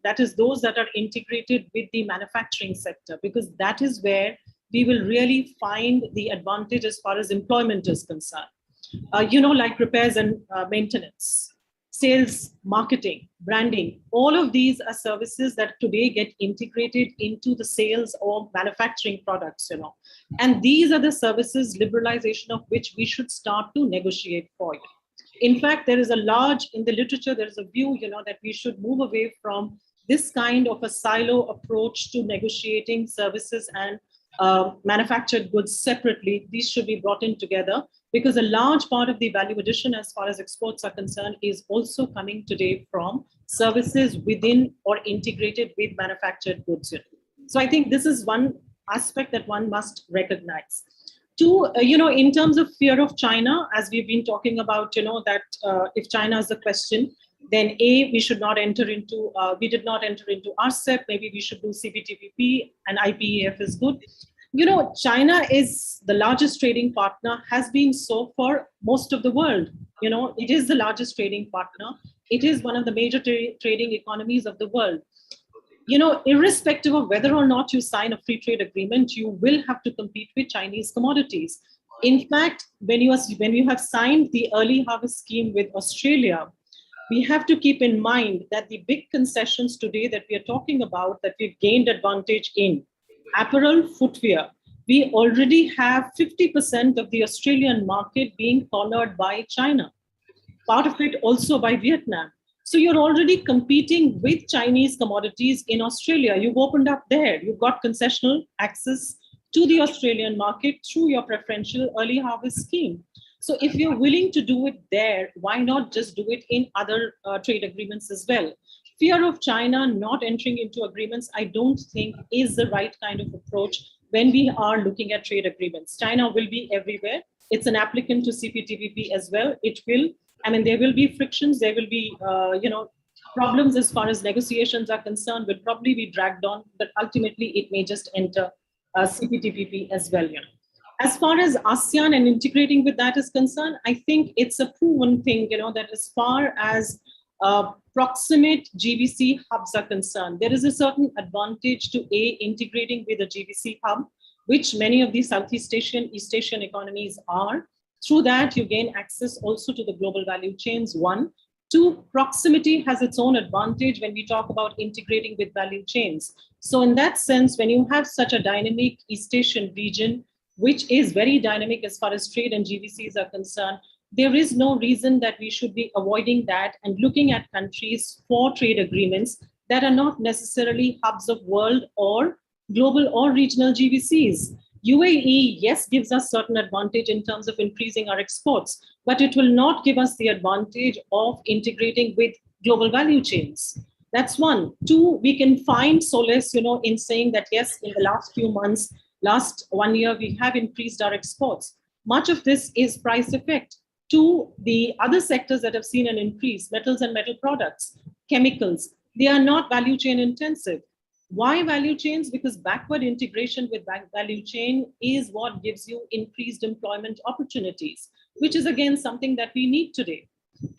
that is those that are integrated with the manufacturing sector, because that is where we will really find the advantage as far as employment is concerned. Like repairs and maintenance, sales, marketing, branding, all of these are services that today get integrated into the sales of manufacturing products, and these are the services, liberalization of which we should start to negotiate for. In fact, in the literature, there is a view, that we should move away from this kind of a silo approach to negotiating services and manufactured goods separately. These should be brought in together, because a large part of the value addition as far as exports are concerned is also coming today from services within or integrated with manufactured goods. So I think this is one aspect that one must recognize. Two, in terms of fear of China, as we've been talking about, that if China is the question, then we did not enter into RCEP, maybe we should do CPTPP, and IPEF is good. China is the largest trading partner, has been so for most of the world. It is the largest trading partner. It is one of the major trading economies of the world. Irrespective of whether or not you sign a free trade agreement, you will have to compete with Chinese commodities. In fact, when you have signed the early harvest scheme with Australia, we have to keep in mind that the big concessions today that we are talking about, that we've gained advantage in, apparel, footwear, we already have 50% of the Australian market being cornered by China, part of it also by Vietnam. So you're already competing with Chinese commodities in Australia. You've opened up there. You've got concessional access to the Australian market through your preferential early harvest scheme. So if you're willing to do it there, why not just do it in other trade agreements as well? Fear of China not entering into agreements, I don't think is the right kind of approach when we are looking at trade agreements. China will be everywhere. It's an applicant to CPTPP as well. There will be frictions. There will be, problems as far as negotiations are concerned, will probably be dragged on, but ultimately it may just enter CPTPP as well. As far as ASEAN and integrating with that is concerned, I think it's a proven thing, that as far as proximate GBC hubs are concerned, there is a certain advantage to integrating with a GBC hub, which many of the Southeast Asian, East Asian economies are. Through that, you gain access also to the global value chains, one. Two, proximity has its own advantage when we talk about integrating with value chains. So in that sense, when you have such a dynamic East Asian region, which is very dynamic as far as trade and GVCs are concerned, there is no reason that we should be avoiding that and looking at countries for trade agreements that are not necessarily hubs of world or global or regional GVCs. UAE, yes, gives us certain advantage in terms of increasing our exports, but it will not give us the advantage of integrating with global value chains. That's one. Two, we can find solace, in saying that, yes, in the last few months, Last 1 year, we have increased our exports. Much of this is price effect to the other sectors that have seen an increase, metals and metal products, chemicals. They are not value chain intensive. Why value chains? Because backward integration with value chain is what gives you increased employment opportunities, which is again something that we need today.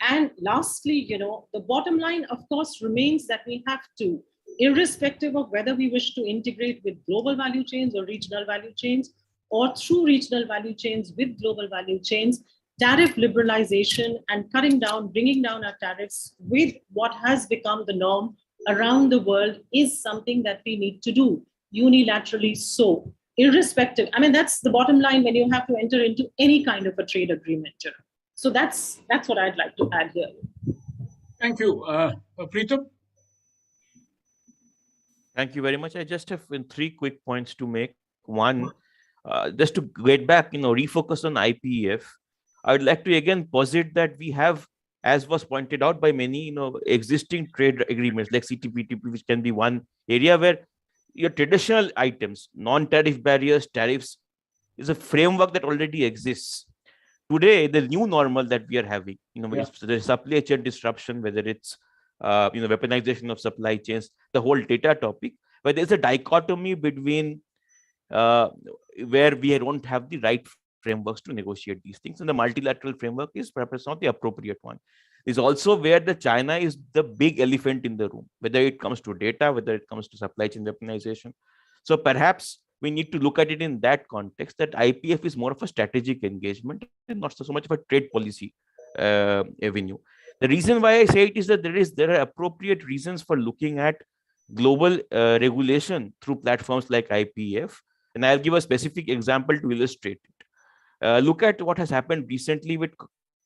And lastly, the bottom line, of course, remains that we have to, irrespective of whether we wish to integrate with global value chains or regional value chains, or through regional value chains with global value chains, tariff liberalization and bringing down our tariffs with what has become the norm around the world is something that we need to do unilaterally. So irrespective, that's the bottom line when you have to enter into any kind of a trade agreement. So that's what I'd like to add here. Thank you. Preetam? Thank you very much. I just have 3 quick points to make. One, just to get back, refocus on IPEF, I would like to again posit that we have, as was pointed out by many, existing trade agreements like CTPTP, which can be one area where your traditional items, non-tariff barriers, tariffs, is a framework that already exists. Today, the new normal that we are having, the supply chain disruption, whether it's weaponization of supply chains, the whole data topic, where there's a dichotomy between where we don't have the right frameworks to negotiate these things, and the multilateral framework is perhaps not the appropriate one. Is also where the China is the big elephant in the room, whether it comes to data, whether it comes to supply chain weaponization. So perhaps we need to look at it in that context, that IPF is more of a strategic engagement and not so much of a trade policy avenue. The reason why I say it is that there are appropriate reasons for looking at global regulation through platforms like IPF. And I'll give a specific example to illustrate it. Look at what has happened recently with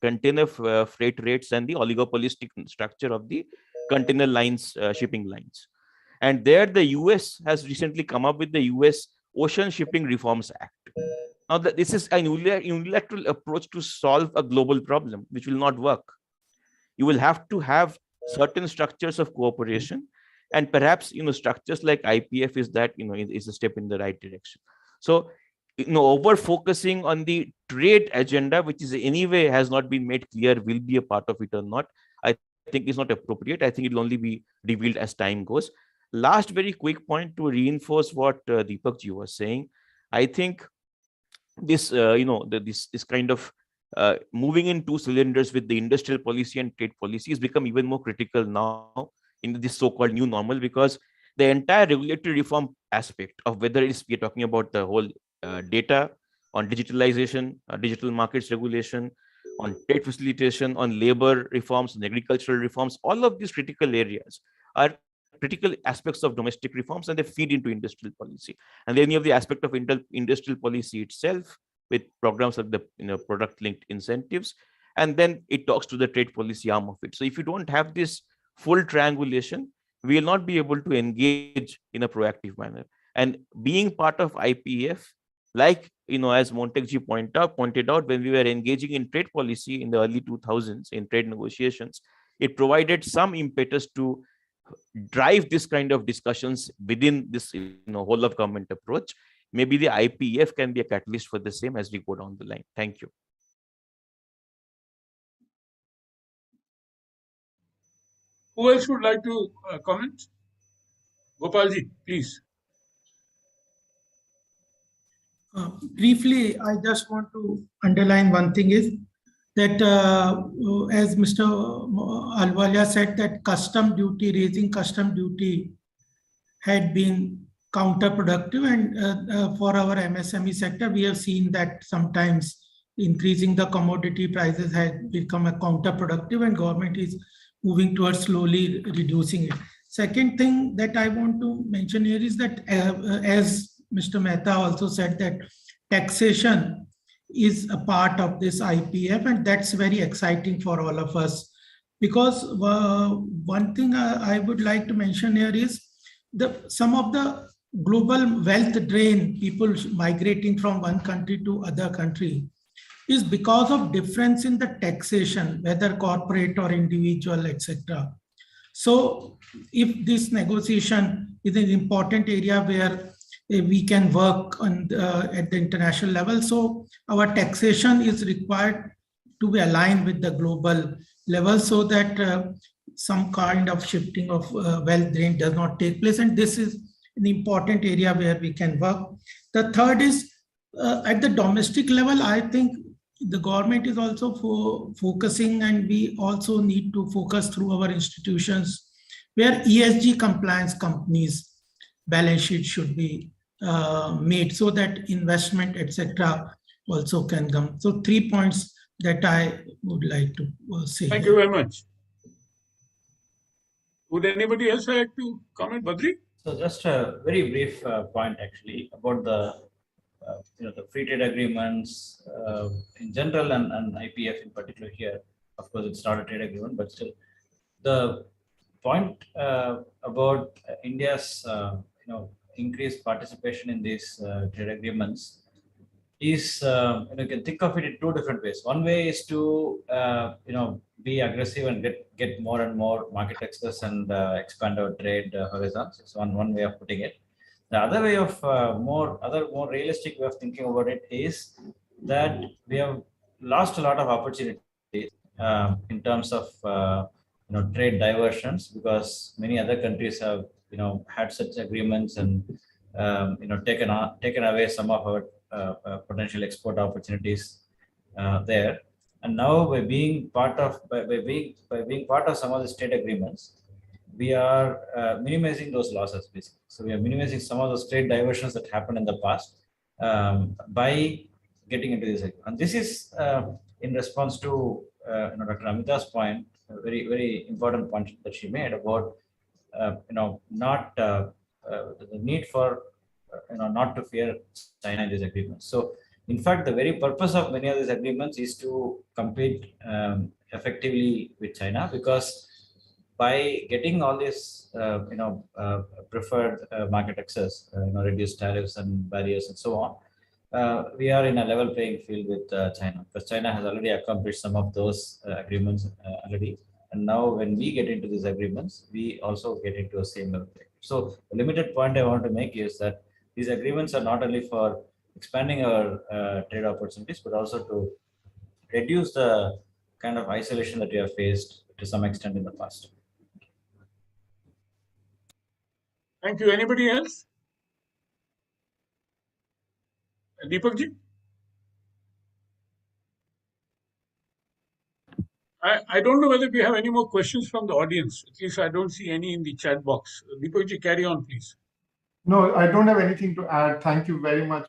container freight rates and the oligopolistic structure of the container lines, shipping lines. And there the US has recently come up with the US Ocean Shipping Reforms Act. Now, this is a unilateral approach to solve a global problem, which will not work. You will have to have certain structures of cooperation, and perhaps structures like IPF is that is a step in the right direction. So over focusing on the trade agenda, which is anyway has not been made clear will be a part of it or not, I think is not appropriate. I think it will only be revealed as time goes. Last very quick point to reinforce what Deepak ji was saying. I think this this kind of moving in 2 cylinders with the industrial policy and trade policy has become even more critical now in this so-called new normal, because the entire regulatory reform aspect of whether we're talking about the whole data on digitalization, digital markets regulation, on trade facilitation, on labor reforms, on agricultural reforms, all of these critical areas are critical aspects of domestic reforms, and they feed into industrial policy. And then you have the aspect of industrial policy itself with programs like the product-linked incentives, and then it talks to the trade policy arm of it. So if you don't have this full triangulation, we will not be able to engage in a proactive manner. And being part of IPF, like as Montek ji pointed out, when we were engaging in trade policy in the early 2000s in trade negotiations, it provided some impetus to drive this kind of discussions within this whole of government approach. Maybe the IPF can be a catalyst for the same as we go down the line. Thank you. Who else would like to comment? Gopalji, please. Briefly, I just want to underline one thing is that as Mr. Ahluwalia said, that raising custom duty had been counterproductive, and for our MSME sector, we have seen that sometimes increasing the commodity prices had become a counterproductive, and government is moving towards slowly reducing it. Second thing that I want to mention here is that as Mr. Mehta also said, that taxation is a part of this IPF, and that's very exciting for all of us, because one thing I would like to mention here is some of the global wealth drain, people migrating from one country to other country, is because of difference in the taxation, whether corporate or individual, etc. So if this negotiation is an important area where we can work on at the international level. So our taxation is required to be aligned with the global level so that some kind of shifting of wealth drain does not take place. And this is an important area where we can work. The third is at the domestic level, I think the government is also focusing, and we also need to focus through our institutions where ESG compliance companies balance sheet should be made so that investment, etc., also can come. So 3 points that I would like to say. Thank you very much. Would anybody else like to comment, Badri? So just a very brief point actually about the the free trade agreements in general and IPF in particular here. Of course, it's not a trade agreement, but still, the point about India's increased participation in these trade agreements is you can think of it in two different ways. One way is to be aggressive and get more and more market access and expand our trade horizons. It's one way of putting it. The other way of more realistic way of thinking about it is that we have lost a lot of opportunities in terms of trade diversions, because many other countries have had such agreements and taken away some of our potential export opportunities there. And now by being part of some of the trade agreements, we are minimizing those losses basically. So we are minimizing some of those trade diversions that happened in the past by getting into this. And this is in response to Dr. Amitabh's point, a very, very important point that she made about not the need for not to fear China in these agreements. So in fact, the very purpose of many of these agreements is to compete effectively with China, because by getting all this preferred market access, reduced tariffs and barriers and so on, we are in a level playing field with China, because China has already accomplished some of those agreements already. And now when we get into these agreements, we also get into a same level playing. So the limited point I want to make is that these agreements are not only for expanding our trade opportunities, but also to reduce the kind of isolation that we have faced to some extent in the past. Thank you. Anybody else? Deepak ji? I don't know whether we have any more questions from the audience. At least I don't see any in the chat box. Deepak ji, carry on, please. No, I don't have anything to add. Thank you very much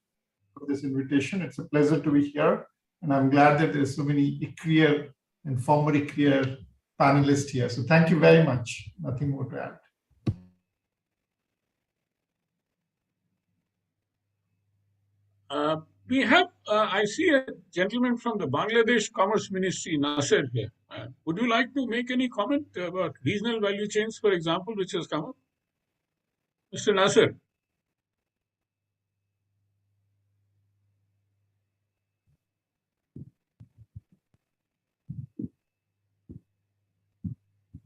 for this invitation. It's a pleasure to be here. And I'm glad that there's so many ICRIER and former ICRIER panelists here. So thank you very much. Nothing more to add. We have, I see a gentleman from the Bangladesh Commerce Ministry, Nasser, here. Would you like to make any comment about regional value chains, for example, which has come up? Mr. Nasser.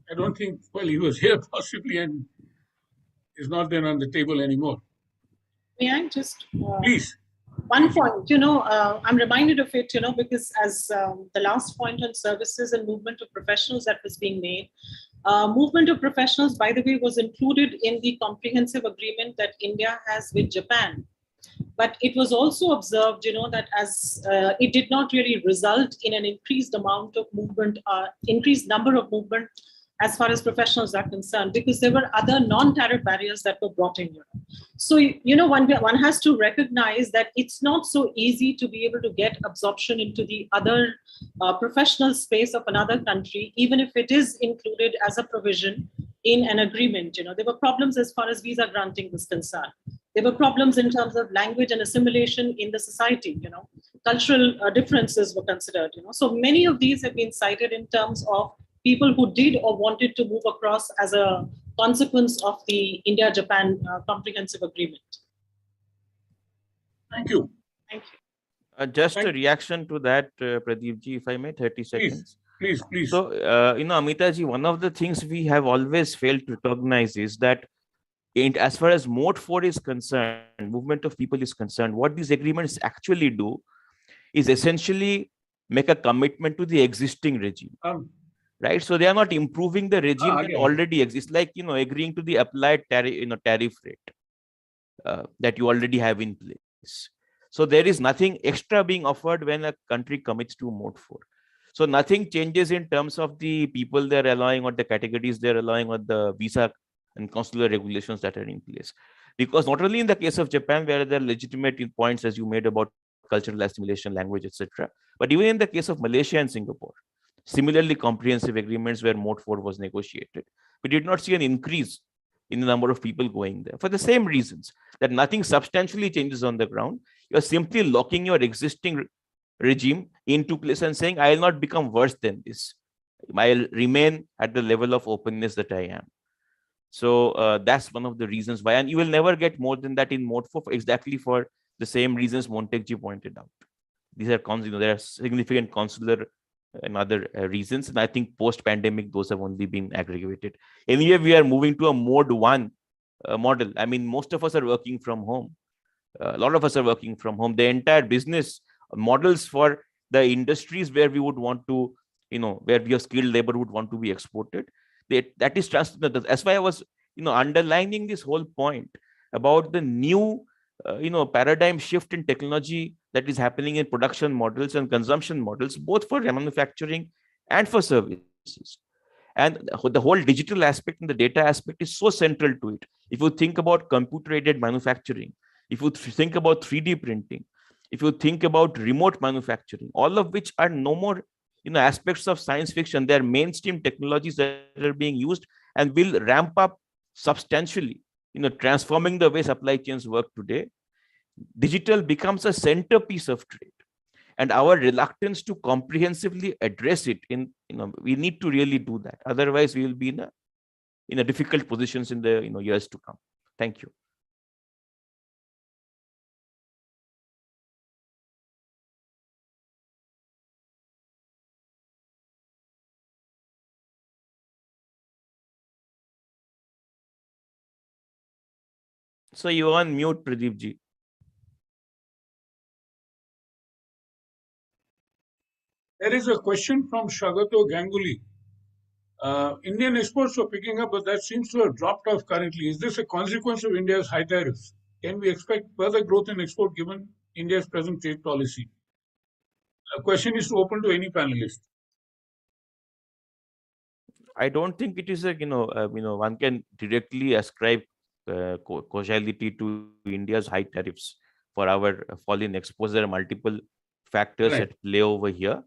I don't think, well, he was here possibly and is not there on the table anymore. May I just... Please. One point, I'm reminded of it, because as the last point on services and movement of professionals that was being made, movement of professionals, by the way, was included in the comprehensive agreement that India has with Japan. But it was also observed, that as it did not really result in an increased amount of movement, increased number of movement as far as professionals are concerned, because there were other non-tariff barriers that were brought in. So, one has to recognize that it's not so easy to be able to get absorption into the other professional space of another country, even if it is included as a provision in an agreement. There were problems as far as visa granting was concerned. There were problems in terms of language and assimilation in the society. Cultural differences were considered. So many of these have been cited in terms of people who did or wanted to move across as a consequence of the India-Japan Comprehensive Agreement. Thank you. Thank you. Just a reaction to that, Pradeep ji, if I may, 30 seconds. Please. So, Amitabh ji, one of the things we have always failed to recognize is that as far as Mode 4 is concerned, movement of people is concerned, what these agreements actually do is essentially make a commitment to the existing regime. Right, so they are not improving the regime that already exists, like agreeing to the applied tariff rate that you already have in place. So there is nothing extra being offered when a country commits to Mode 4. So nothing changes in terms of the people they're allowing or the categories they're allowing or the visa and consular regulations that are in place. Because not only in the case of Japan, where there are legitimate points, as you made, about cultural assimilation, language, etc., but even in the case of Malaysia and Singapore, similarly comprehensive agreements where Mode 4 was negotiated, we did not see an increase in the number of people going there for the same reasons, that nothing substantially changes on the ground. You're simply locking your existing regime into place and saying, I will not become worse than this. I'll remain at the level of openness that I am. So that's one of the reasons why, and you will never get more than that in Mode 4, exactly for the same reasons Montekji pointed out. These are there are significant consular and other reasons, and I think post-pandemic those have only been aggravated. Anyway, we are moving to a Mode 1 model. I mean, most of us are working from home. A lot of us are working from home. The entire business models for the industries where we would want to, where your skilled labor would want to be exported, that is transferred. That's why I was, underlining this whole point about the new, paradigm shift in technology that is happening in production models and consumption models, both for manufacturing and for services. And the whole digital aspect and the data aspect is so central to it. If you think about computer-aided manufacturing, if you think about 3D printing, if you think about remote manufacturing, all of which are no more aspects of science fiction, they are mainstream technologies that are being used and will ramp up substantially, transforming the way supply chains work today. Digital becomes a centerpiece of trade, and our reluctance to comprehensively address it we need to really do that. Otherwise, we will be in a difficult positions in the years to come. Thank you. So you're on mute, Pradeep ji. There is a question from Shagato Ganguly. Indian exports are picking up, but that seems to have dropped off currently. Is this a consequence of India's high tariffs? Can we expect further growth in export given India's present trade policy? The question is open to any panelist. I don't think it is a one can directly ascribe causality to India's high tariffs for our fall in exports. There are multiple factors at play over here,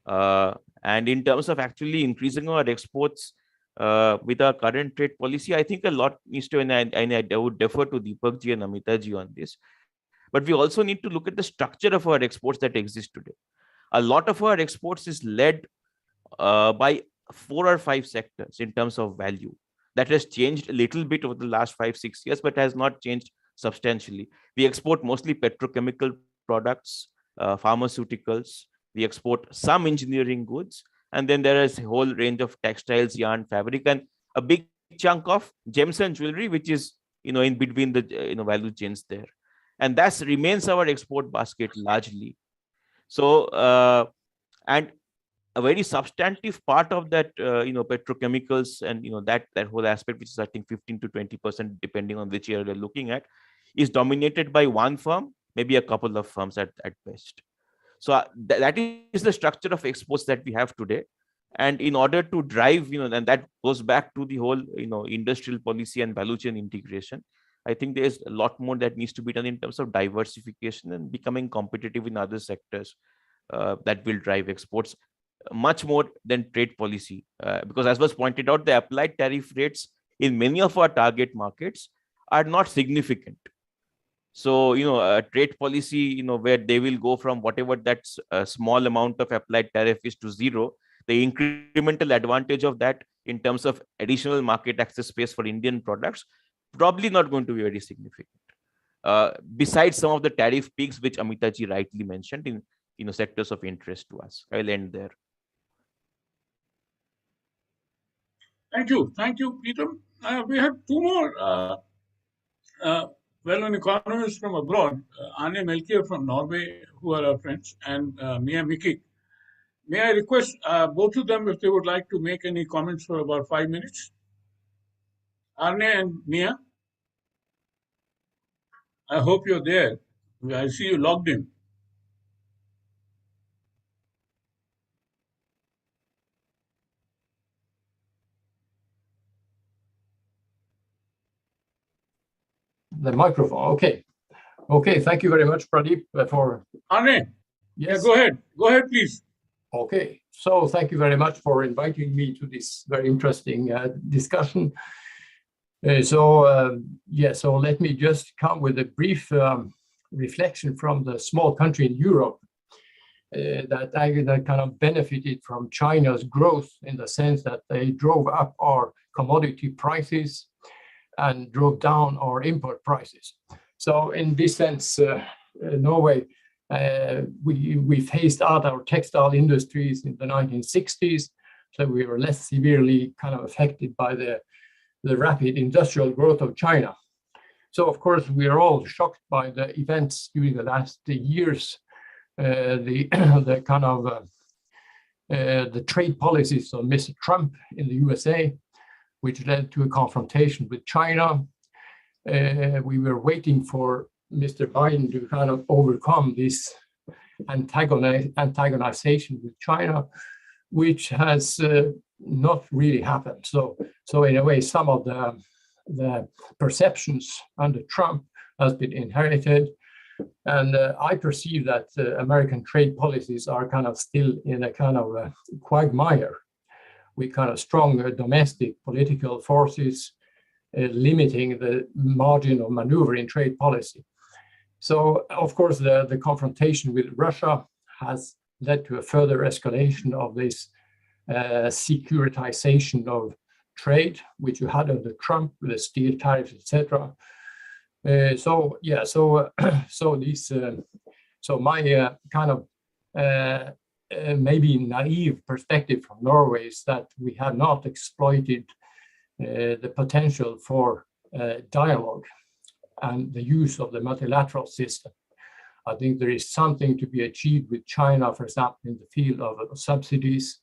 and in terms of actually increasing our exports with our current trade policy, I think a lot needs to, and I would defer to Deepak ji and Amitabh ji on this. But we also need to look at the structure of our exports that exist today. A lot of our exports is led by 4 or 5 sectors in terms of value. That has changed a little bit over the last 5-6 years, but has not changed substantially. We export mostly petrochemical products, pharmaceuticals. We export some engineering goods, and then there is a whole range of textiles, yarn, fabric, and a big chunk of gems and jewelry, which is in between the value chains there, and that remains our export basket largely. So and a very substantive part of that, petrochemicals and that whole aspect, which is I think 15 to 20%, depending on which year we're looking at, is dominated by one firm, maybe a couple of firms at best. So that is the structure of exports that we have today. And in order to drive, and that goes back to the whole, industrial policy and value chain integration, I think there's a lot more that needs to be done in terms of diversification and becoming competitive in other sectors that will drive exports much more than trade policy. Because as was pointed out, the applied tariff rates in many of our target markets are not significant. So, a trade policy, where they will go from whatever that small amount of applied tariff is to zero, the incremental advantage of that in terms of additional market access space for Indian products, probably not going to be very significant. Besides some of the tariff peaks, which Amitabh ji rightly mentioned in sectors of interest to us. I'll end there. Thank you, Preetam. We have 2 more well-known economists from abroad, Arne Melchior from Norway, who are our friends, and Mia Mikik. May I request both of them if they would like to make any comments for about 5 minutes? Arne and Mia, I hope you're there. I see you logged in. The microphone. Okay. Okay. Thank you very much, Pradeep, for. Arne, yes. Yeah, go ahead. Go ahead, please. Okay. So thank you very much for inviting me to this very interesting discussion. So let me just come with a brief reflection from the small country in Europe that kind of benefited from China's growth in the sense that they drove up our commodity prices and drove down our import prices. So in this sense, Norway, we phased out our textile industries in the 1960s, so we were less severely kind of affected by the rapid industrial growth of China. So of course, we are all shocked by the events during the last years, the kind of the trade policies of Mr. Trump in the USA, which led to a confrontation with China. We were waiting for Mr. Biden to kind of overcome this antagonization with China, which has not really happened. So in a way, some of the perceptions under Trump has been inherited. And I perceive that American trade policies are kind of still in a kind of quagmire with kind of strong domestic political forces limiting the margin of maneuver in trade policy. So, of course, the confrontation with Russia has led to a further escalation of this securitization of trade, which you had under Trump with the steel tariffs, etc. So my kind of maybe naive perspective from Norway is that we have not exploited the potential for dialogue and the use of the multilateral system. I think there is something to be achieved with China, for example, in the field of subsidies.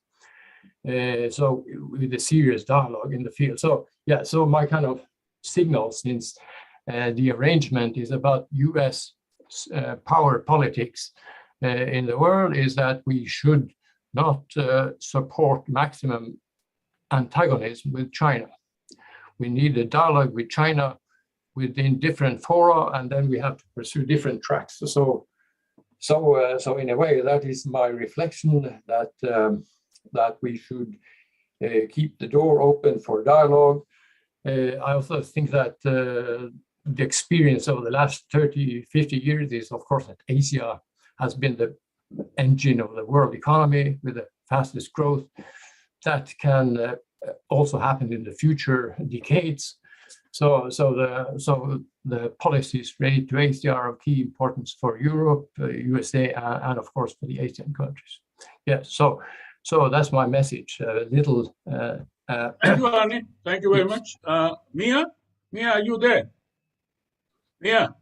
So with a serious dialogue in the field. So my kind of signal, since the arrangement is about US power politics in the world, is that we should not support maximum antagonism with China. We need a dialogue with China within different fora, and then we have to pursue different tracks. So in a way, that is my reflection, that we should keep the door open for dialogue. I also think that the experience of the last 30, 50 years is, of course, that Asia has been the engine of the world economy with the fastest growth. That can also happen in the future decades. So the policies related to Asia are of key importance for Europe, USA, and of course for the Asian countries. Yeah. So that's my message. A little. Thank you, Arne. Thank you very much. Mia, are you there? Mia.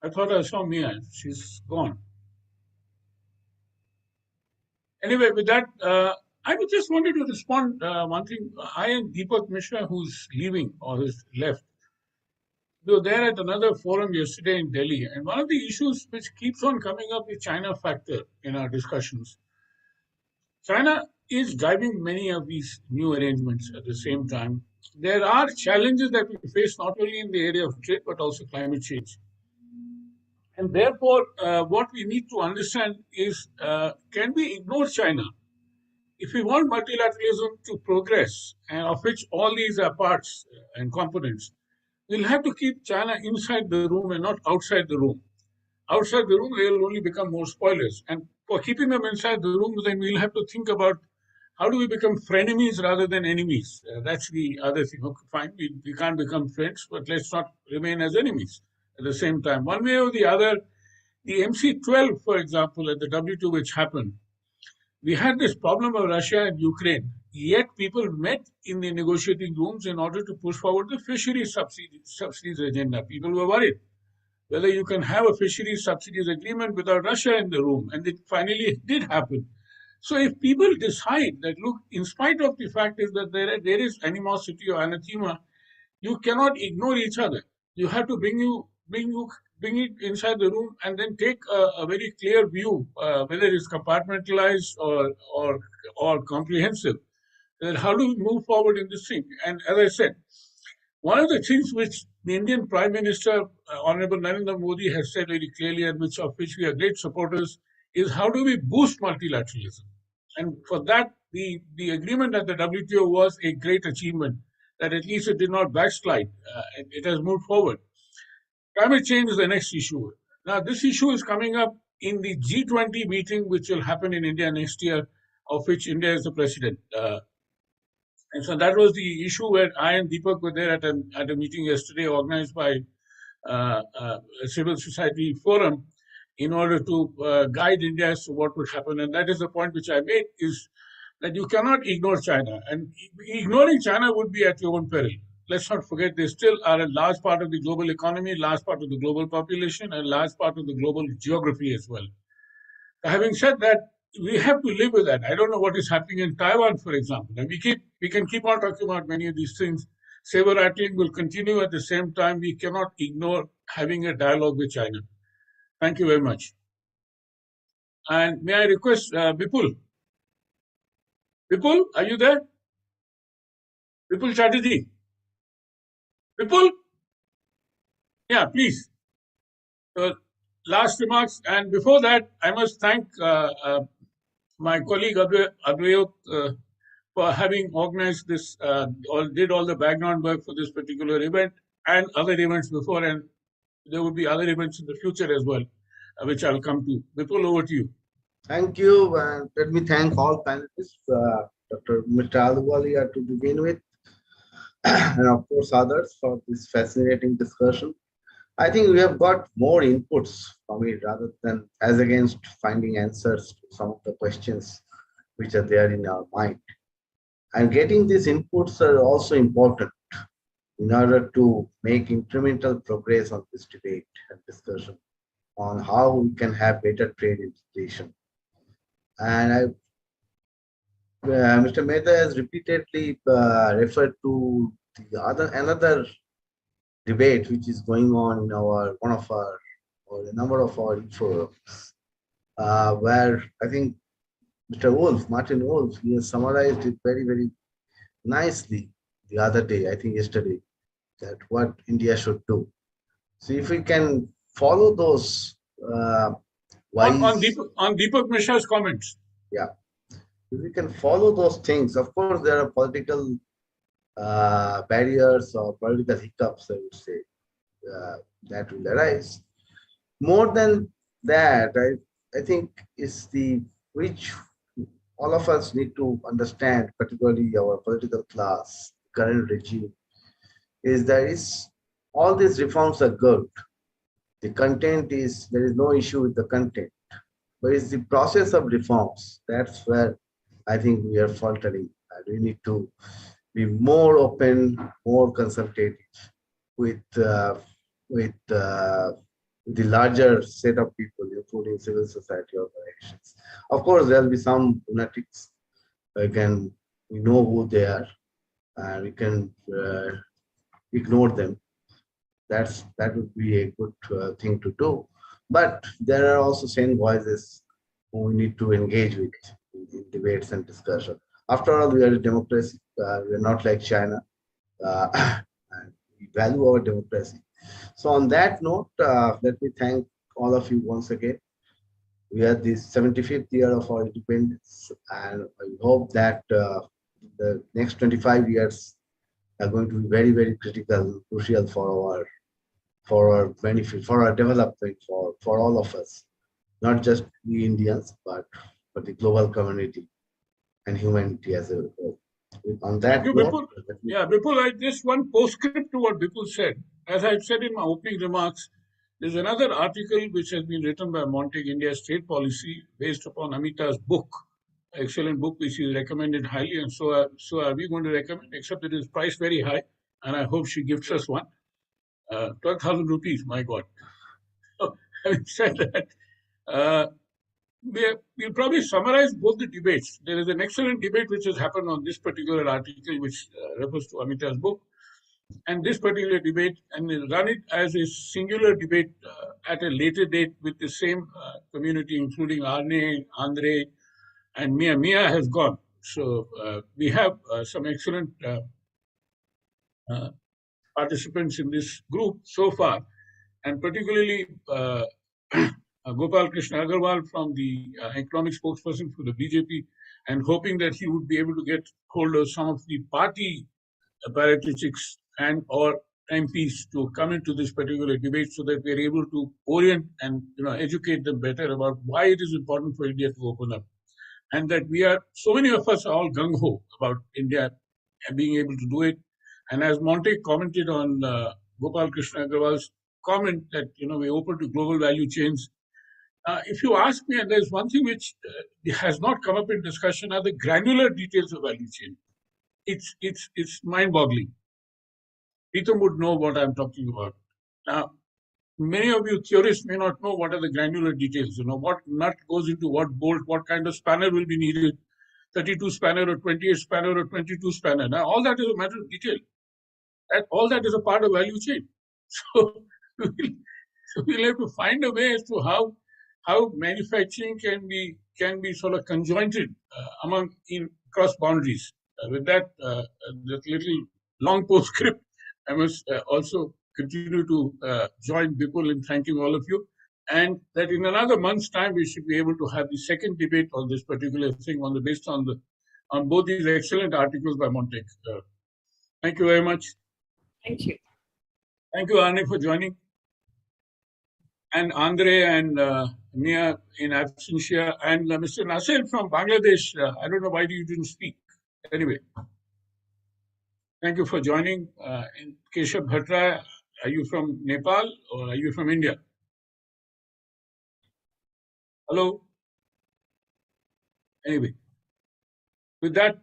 I thought I saw Mia. She's gone. Anyway, with that, I just wanted to respond one thing. I and Deepak Mishra, who's leaving or has left, we were there at another forum yesterday in Delhi, and one of the issues which keeps on coming up is China factor in our discussions. China is driving many of these new arrangements at the same time. There are challenges that we face not only in the area of trade, but also climate change. And therefore, what we need to understand is, can we ignore China? If we want multilateralism to progress, and of which all these are parts and components, we'll have to keep China inside the room and not outside the room. Outside the room, they will only become more spoilers. And for keeping them inside the room, then we'll have to think about how do we become frenemies rather than enemies. That's the other thing. Okay, fine, we can't become friends, but let's not remain as enemies at the same time. One way or the other, the MC12, for example, at the W2 which happened, we had this problem of Russia and Ukraine, yet people met in the negotiating rooms in order to push forward the fisheries subsidies agenda. People were worried whether you can have a fisheries subsidies agreement without Russia in the room, and it finally did happen. So if people decide that, look, in spite of the fact is that there is animosity or anathema, you cannot ignore each other. You have to bring it inside the room and then take a very clear view, whether it's compartmentalized or comprehensive. Then how do we move forward in this thing? And as I said, one of the things which the Indian Prime Minister, Honorable Narendra Modi, has said very clearly, and of which we are great supporters, is how do we boost multilateralism? And for that, the agreement at the WTO was a great achievement, that at least it did not backslide. It has moved forward. Climate change is the next issue. Now, this issue is coming up in the G20 meeting, which will happen in India next year, of which India is the president. And so that was the issue where I and Deepak were there at a meeting yesterday organized by a civil society forum in order to guide India as to what would happen. And that is the point which I made, is that you cannot ignore China. And ignoring China would be at your own peril. Let's not forget, they still are a large part of the global economy, large part of the global population, and large part of the global geography as well. Having said that, we have to live with that. I don't know what is happening in Taiwan, for example. And we can keep on talking about many of these things. Saber rattling will continue. At the same time, we cannot ignore having a dialogue with China. Thank you very much. And may I request Bipul? Bipul, are you there? Bipul Chatterjee? Bipul? Yeah, please. Last remarks. And before that, I must thank my colleague Advayot for having organized this, or did all the background work for this particular event and other events before, and there will be other events in the future as well, which I'll come to. Bipul, over to you. Thank you. Let me thank all panelists, Dr. Mr. Ahluwalia to begin with, and of course others for this fascinating discussion. I think we have got more inputs from it rather than as against finding answers to some of the questions which are there in our mind. And getting these inputs are also important in order to make incremental progress on this debate and discussion on how we can have better trade integration. And Mr. Mehta has repeatedly referred to another debate which is going on in a number of our forums, where I think Mr. Martin Wolf, he has summarized it very, very nicely the other day, I think yesterday, that what India should do. So if we can follow those on Deepak Mishra's comments. Yeah. If we can follow those things, of course, there are political barriers or political hiccups, I would say, that will arise. More than that, I think is which all of us need to understand, particularly our political class, current regime, is all these reforms are good. The content there is no issue with the content, but it's the process of reforms. That's where I think we are faltering. We need to be more open, more consultative with the larger set of people, including civil society organizations. Of course, there'll be some lunatics. We know who they are, and we can ignore them. That would be a good thing to do. But there are also sane voices who we need to engage with in debates and discussion. After all, we are a democracy. We are not like China. And we value our democracy. So on that note, let me thank all of you once again. We are the 75th year of our independence, and I hope that the next 25 years are going to be very, very crucial for our benefit, for our development, for all of us, not just we Indians, but for the global community and humanity as a whole. On that note, Bipul, just one postscript to what Bipul said. As I said in my opening remarks, there's another article which has been written by Monteg, India's Trade Policy, based upon Amitabh's book, excellent book which is recommended highly, and so are we going to recommend, except it is priced very high, and I hope she gives us one. 12,000 rupees, my God. So, having said that, we'll probably summarize both the debates. There is an excellent debate which has happened on this particular article, which refers to Amitabh's book, and this particular debate, and we'll run it as a singular debate at a later date with the same community, including Arne, Andre, and Mia. Mia has gone. So we have some excellent participants in this group so far, and particularly Gopal Krishna Agarwal from the economic spokesperson for the BJP, and hoping that he would be able to get hold of some of the party paratricics and or MPs to come into this particular debate so that we are able to orient and educate them better about why it is important for India to open up. And that we are, so many of us are all gung-ho about India and being able to do it. And as Monte commented on Gopal Krishna Agarwal's comment that, we're open to global value chains. If you ask me, and there's one thing which has not come up in discussion, are the granular details of value chain. It's mind-boggling. Pritam would know what I'm talking about. Now, many of you theorists may not know what are the granular details. What nut goes into what bolt, what kind of spanner will be needed, 32 spanner or 28 spanner or 22 spanner. Now, all that is a matter of detail. All that is a part of value chain. So we'll have to find a way as to how manufacturing can be sort of conjointed cross boundaries. With that little long postscript, I must also continue to join Bipul in thanking all of you, and that in another month's time we should be able to have the second debate on this particular thing based on both these excellent articles by Montek. Thank you very much. Thank you. Thank you, Arne, for joining. And Andre and Mia in absentia, and Mr. Nasir from Bangladesh. I don't know why you didn't speak. Anyway, thank you for joining. Keshav Bhattara, are you from Nepal or are you from India? Hello? Anyway, with that,